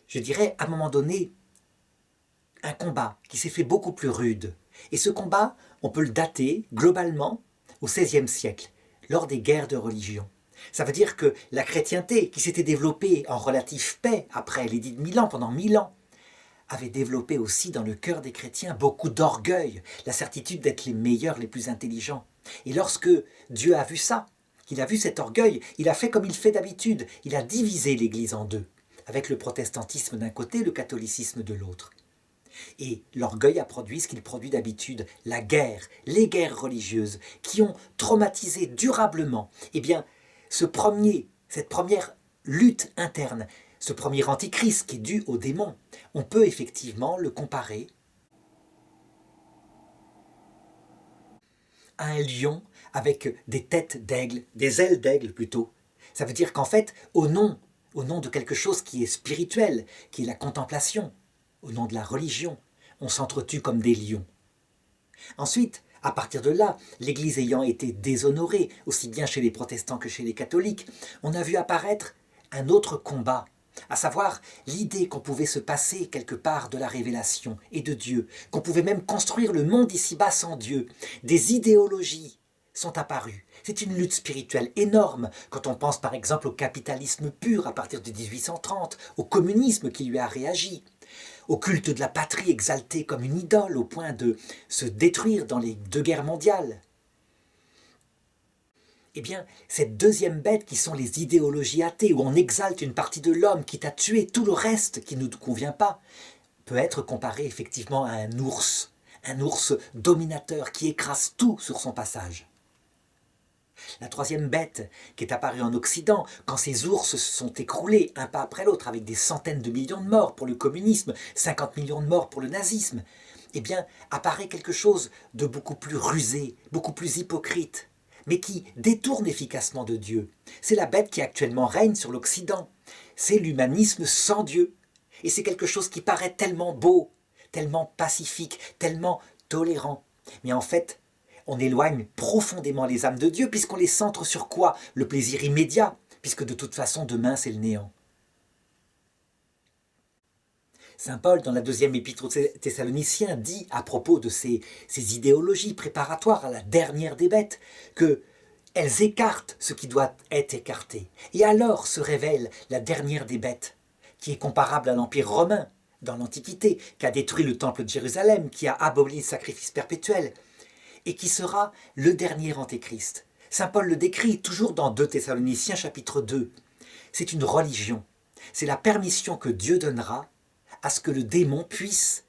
je dirais, à un moment donné, un combat qui s'est fait beaucoup plus rude. Et ce combat, on peut le dater globalement au XVIe siècle, lors des guerres de religion. Ça veut dire que la chrétienté, qui s'était développée en relative paix après l'édit de Milan, pendant 1000 ans, avait développé aussi dans le cœur des chrétiens beaucoup d'orgueil, la certitude d'être les meilleurs, les plus intelligents. Et lorsque Dieu a vu ça, qu'il a vu cet orgueil, il a fait comme il fait d'habitude, il a divisé l'Église en deux, avec le protestantisme d'un côté, le catholicisme de l'autre. Et l'orgueil a produit ce qu'il produit d'habitude, la guerre, les guerres religieuses, qui ont traumatisé durablement, eh bien, cette première lutte interne, ce premier antichrist qui est dû au démon. On peut effectivement le comparer à un lion avec des têtes d'aigle, des ailes d'aigle plutôt. Ça veut dire qu'en fait, au nom de quelque chose qui est spirituel, qui est la contemplation, au nom de la religion, on s'entretue comme des lions. Ensuite, à partir de là, l'Église ayant été déshonorée, aussi bien chez les protestants que chez les catholiques, on a vu apparaître un autre combat, à savoir l'idée qu'on pouvait se passer quelque part de la révélation et de Dieu, qu'on pouvait même construire le monde ici-bas sans Dieu. Des idéologies sont apparues. C'est une lutte spirituelle énorme quand on pense par exemple au capitalisme pur à partir de 1830, au communisme qui lui a réagi, au culte de la patrie exalté comme une idole au point de se détruire dans les 2 guerres mondiales. Eh bien, cette deuxième bête qui sont les idéologies athées, où on exalte une partie de l'homme quitte à tuer tout le reste qui ne nous convient pas, peut être comparée effectivement à un ours dominateur qui écrase tout sur son passage. La troisième bête qui est apparue en Occident, quand ces ours se sont écroulés un pas après l'autre avec des centaines de millions de morts pour le communisme, 50 millions de morts pour le nazisme, eh bien, apparaît quelque chose de beaucoup plus rusé, beaucoup plus hypocrite, mais qui détourne efficacement de Dieu. C'est la bête qui actuellement règne sur l'Occident. C'est l'humanisme sans Dieu. Et c'est quelque chose qui paraît tellement beau, tellement pacifique, tellement tolérant. Mais en fait, on éloigne profondément les âmes de Dieu puisqu'on les centre sur quoi? Le plaisir immédiat, puisque de toute façon demain c'est le néant. Saint Paul, dans la deuxième épître aux Thessaloniciens, dit à propos de ces idéologies préparatoires à la dernière des bêtes, qu'elles écartent ce qui doit être écarté. Et alors se révèle la dernière des bêtes, qui est comparable à l'Empire romain, dans l'Antiquité, qui a détruit le temple de Jérusalem, qui a aboli le sacrifice perpétuel, et qui sera le dernier antéchrist. Saint Paul le décrit toujours dans 2 Thessaloniciens chapitre 2. C'est une religion. C'est la permission que Dieu donnera à ce que le démon puisse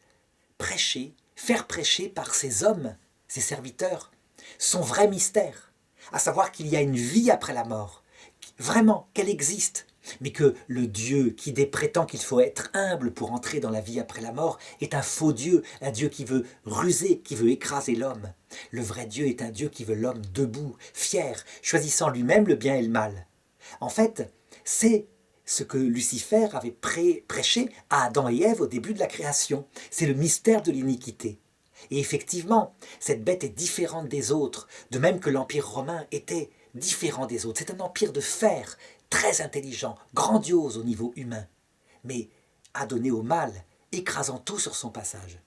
prêcher, faire prêcher par ses hommes, ses serviteurs, son vrai mystère, à savoir qu'il y a une vie après la mort, vraiment qu'elle existe, mais que le Dieu qui prétend qu'il faut être humble pour entrer dans la vie après la mort est un faux Dieu, un Dieu qui veut ruser, qui veut écraser l'homme. Le vrai Dieu est un Dieu qui veut l'homme debout, fier, choisissant lui-même le bien et le mal. En fait, c'est ce que Lucifer avait prêché à Adam et Ève au début de la création. C'est le mystère de l'iniquité. Et effectivement, cette bête est différente des autres, de même que l'Empire romain était différent des autres. C'est un empire de fer, très intelligent, grandiose au niveau humain, mais adonné au mal, écrasant tout sur son passage.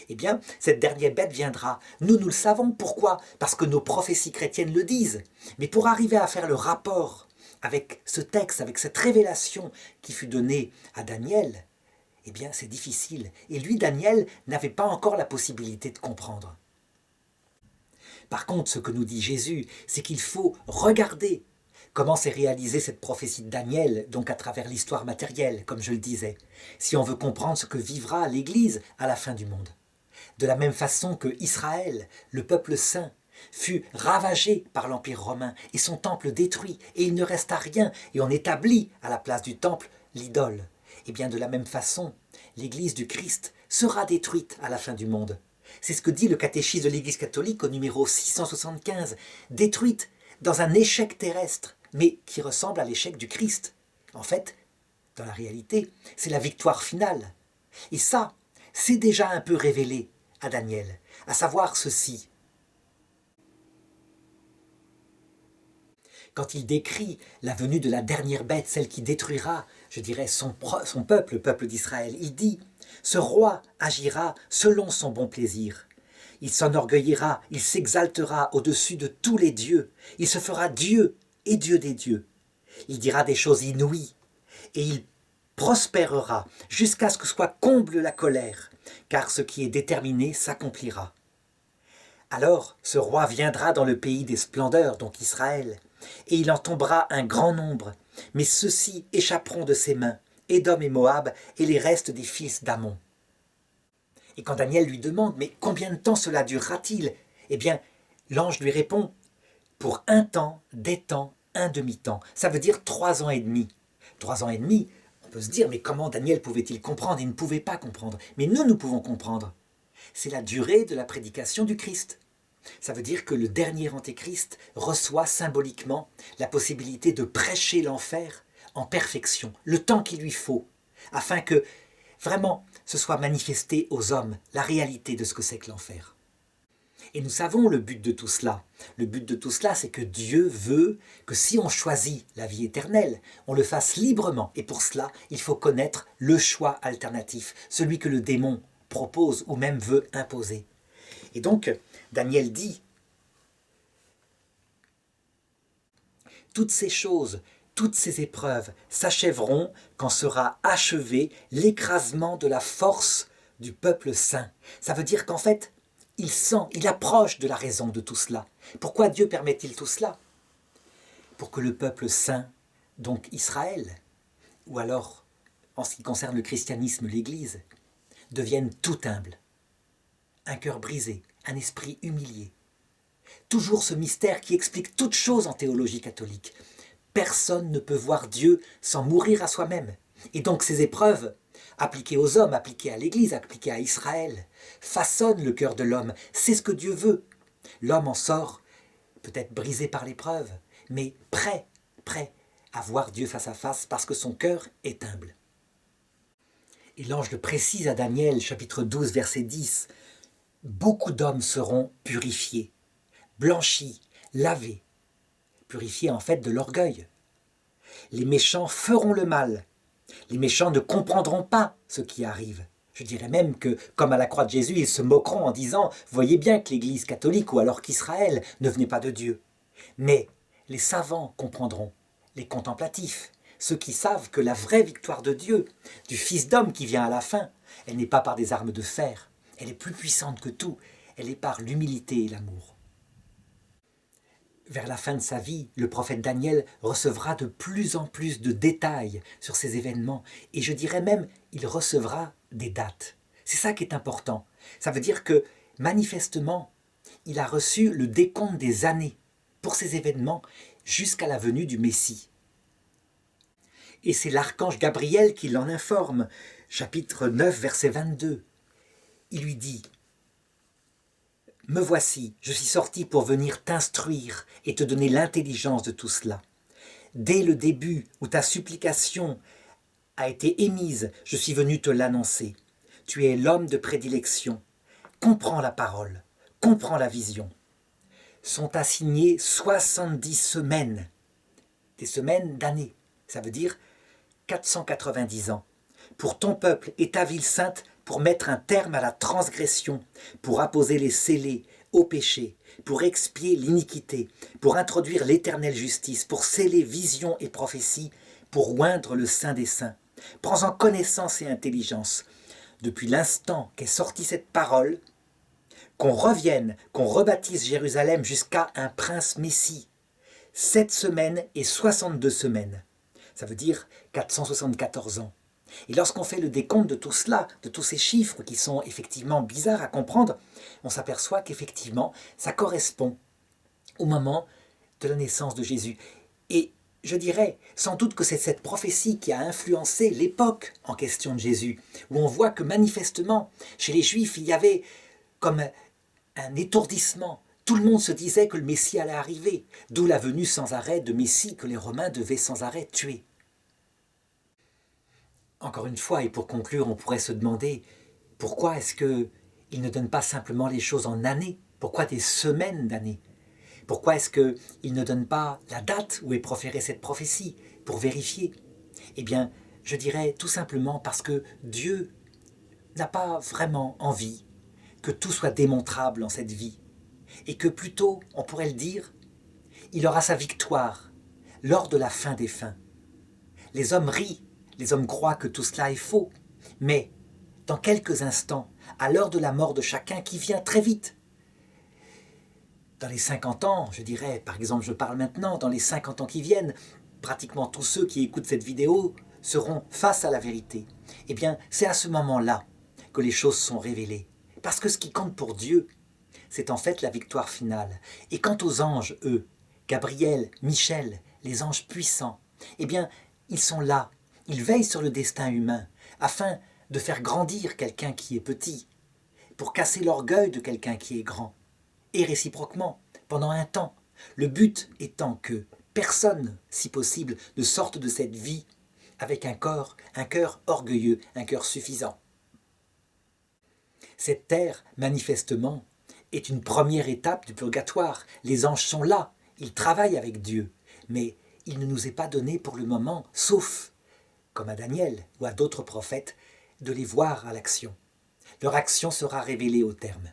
Eh bien, cette dernière bête viendra. Nous le savons. Pourquoi? Parce que nos prophéties chrétiennes le disent. Mais pour arriver à faire le rapport avec ce texte, avec cette révélation qui fut donnée à Daniel, eh bien, c'est difficile. Et lui, Daniel, n'avait pas encore la possibilité de comprendre. Par contre, ce que nous dit Jésus, c'est qu'il faut regarder comment s'est réalisée cette prophétie de Daniel, donc à travers l'histoire matérielle, comme je le disais, si on veut comprendre ce que vivra l'Église à la fin du monde. De la même façon que Israël, le peuple saint, fut ravagé par l'Empire romain et son temple détruit, et il ne resta rien, et on établit à la place du temple l'idole. Et bien de la même façon, l'Église du Christ sera détruite à la fin du monde. C'est ce que dit le catéchisme de l'Église catholique au numéro 675, détruite dans un échec terrestre, mais qui ressemble à l'échec du Christ. En fait, dans la réalité, c'est la victoire finale. Et ça, c'est déjà un peu révélé à Daniel, à savoir ceci. Quand il décrit la venue de la dernière bête, celle qui détruira, je dirais, son peuple, le peuple d'Israël, il dit « Ce roi agira selon son bon plaisir. Il s'enorgueillira, il s'exaltera au-dessus de tous les dieux. Il se fera Dieu et Dieu des dieux. Il dira des choses inouïes et il prospérera jusqu'à ce que soit comble la colère, car ce qui est déterminé s'accomplira. Alors ce roi viendra dans le pays des splendeurs, donc Israël, et il en tombera un grand nombre, mais ceux-ci échapperont de ses mains, Édom et Moab et les restes des fils d'Amon. » Et quand Daniel lui demande « Mais combien de temps cela durera-t-il » Eh bien, l'ange lui répond « Pour un temps, des temps, un demi-temps. » Ça veut dire 3 ans et demi. 3 ans et demi, on peut se dire « Mais comment Daniel pouvait-il comprendre ?» Il ne pouvait pas comprendre. Mais nous pouvons comprendre. C'est la durée de la prédication du Christ. Ça veut dire que le dernier antéchrist reçoit symboliquement la possibilité de prêcher l'enfer en perfection, le temps qu'il lui faut, afin que vraiment ce soit manifesté aux hommes la réalité de ce que c'est que l'enfer. Et nous savons le but de tout cela. Le but de tout cela, c'est que Dieu veut que si on choisit la vie éternelle, on le fasse librement. Et pour cela, il faut connaître le choix alternatif, celui que le démon propose ou même veut imposer. Et donc, Daniel dit « Toutes ces choses, toutes ces épreuves s'achèveront quand sera achevé l'écrasement de la force du peuple saint. » Ça veut dire qu'en fait, il approche de la raison de tout cela. Pourquoi Dieu permet-il tout cela? Pour que le peuple saint, donc Israël, ou alors, en ce qui concerne le christianisme, l'Église, devienne tout humble, un cœur brisé, un esprit humilié, toujours ce mystère qui explique toute chose en théologie catholique. Personne ne peut voir Dieu sans mourir à soi-même. Et donc ces épreuves, appliquées aux hommes, appliquées à l'Église, appliquées à Israël, façonnent le cœur de l'homme. C'est ce que Dieu veut. L'homme en sort peut-être brisé par l'épreuve, mais prêt à voir Dieu face à face parce que son cœur est humble. Et l'ange le précise à Daniel, chapitre 12, verset 10. « Beaucoup d'hommes seront purifiés, blanchis, lavés. » Purifiés en fait de l'orgueil. Les méchants feront le mal. Les méchants ne comprendront pas ce qui arrive. Je dirais même que, comme à la croix de Jésus, ils se moqueront en disant « Voyez bien que l'Église catholique ou alors qu'Israël ne venait pas de Dieu. » Mais les savants comprendront, les contemplatifs, ceux qui savent que la vraie victoire de Dieu, du Fils d'homme qui vient à la fin, elle n'est pas par des armes de fer, elle est plus puissante que tout, elle est par l'humilité et l'amour. Vers la fin de sa vie, le prophète Daniel recevra de plus en plus de détails sur ces événements, et je dirais même, il recevra des dates. C'est ça qui est important. Ça veut dire que, manifestement, il a reçu le décompte des années pour ces événements jusqu'à la venue du Messie. Et c'est l'archange Gabriel qui l'en informe. Chapitre 9, verset 22. Il lui dit « Me voici, je suis sorti pour venir t'instruire et te donner l'intelligence de tout cela. Dès le début où ta supplication a été émise, je suis venu te l'annoncer. Tu es l'homme de prédilection. Comprends la parole, comprends la vision. » Sont assignées 70 semaines, des semaines d'années, ça veut dire 490 ans, pour ton peuple et ta ville sainte, pour mettre un terme à la transgression, pour apposer les scellés au péché, pour expier l'iniquité, pour introduire l'éternelle justice, pour sceller vision et prophétie, pour oindre le Saint des Saints. Prends-en connaissance et intelligence. Depuis l'instant qu'est sortie cette parole, qu'on revienne, qu'on rebaptise Jérusalem jusqu'à un prince Messie. 7 semaines et 62 semaines. Ça veut dire 474 ans. Et lorsqu'on fait le décompte de tout cela, de tous ces chiffres qui sont effectivement bizarres à comprendre, on s'aperçoit qu'effectivement, ça correspond au moment de la naissance de Jésus. Et je dirais sans doute que c'est cette prophétie qui a influencé l'époque en question de Jésus, où on voit que manifestement, chez les Juifs, il y avait comme un étourdissement. Tout le monde se disait que le Messie allait arriver, d'où la venue sans arrêt de Messie que les Romains devaient sans arrêt tuer. Encore une fois, et pour conclure, on pourrait se demander pourquoi est-ce qu'il ne donne pas simplement les choses en années? Pourquoi des semaines d'années? Pourquoi est-ce qu'il ne donne pas la date où est proférée cette prophétie pour vérifier? Eh bien, je dirais tout simplement parce que Dieu n'a pas vraiment envie que tout soit démontrable en cette vie. Et que plutôt, on pourrait le dire, il aura sa victoire lors de la fin des fins. Les hommes rient, les hommes croient que tout cela est faux, mais dans quelques instants, à l'heure de la mort de chacun qui vient très vite, dans les 50 ans, je dirais, par exemple, je parle maintenant, dans les 50 ans qui viennent, pratiquement tous ceux qui écoutent cette vidéo seront face à la vérité. Eh bien, c'est à ce moment-là que les choses sont révélées. Parce que ce qui compte pour Dieu, c'est en fait la victoire finale. Et quant aux anges, eux, Gabriel, Michel, les anges puissants, eh bien, ils sont là, ils veillent sur le destin humain, afin de faire grandir quelqu'un qui est petit, pour casser l'orgueil de quelqu'un qui est grand. Et réciproquement, pendant un temps, le but étant que personne, si possible, ne sorte de cette vie avec un cœur orgueilleux, un cœur suffisant. Cette terre, manifestement, est une première étape du purgatoire. Les anges sont là, ils travaillent avec Dieu, mais il ne nous est pas donné pour le moment, sauf, comme à Daniel ou à d'autres prophètes, de les voir à l'action. Leur action sera révélée au terme.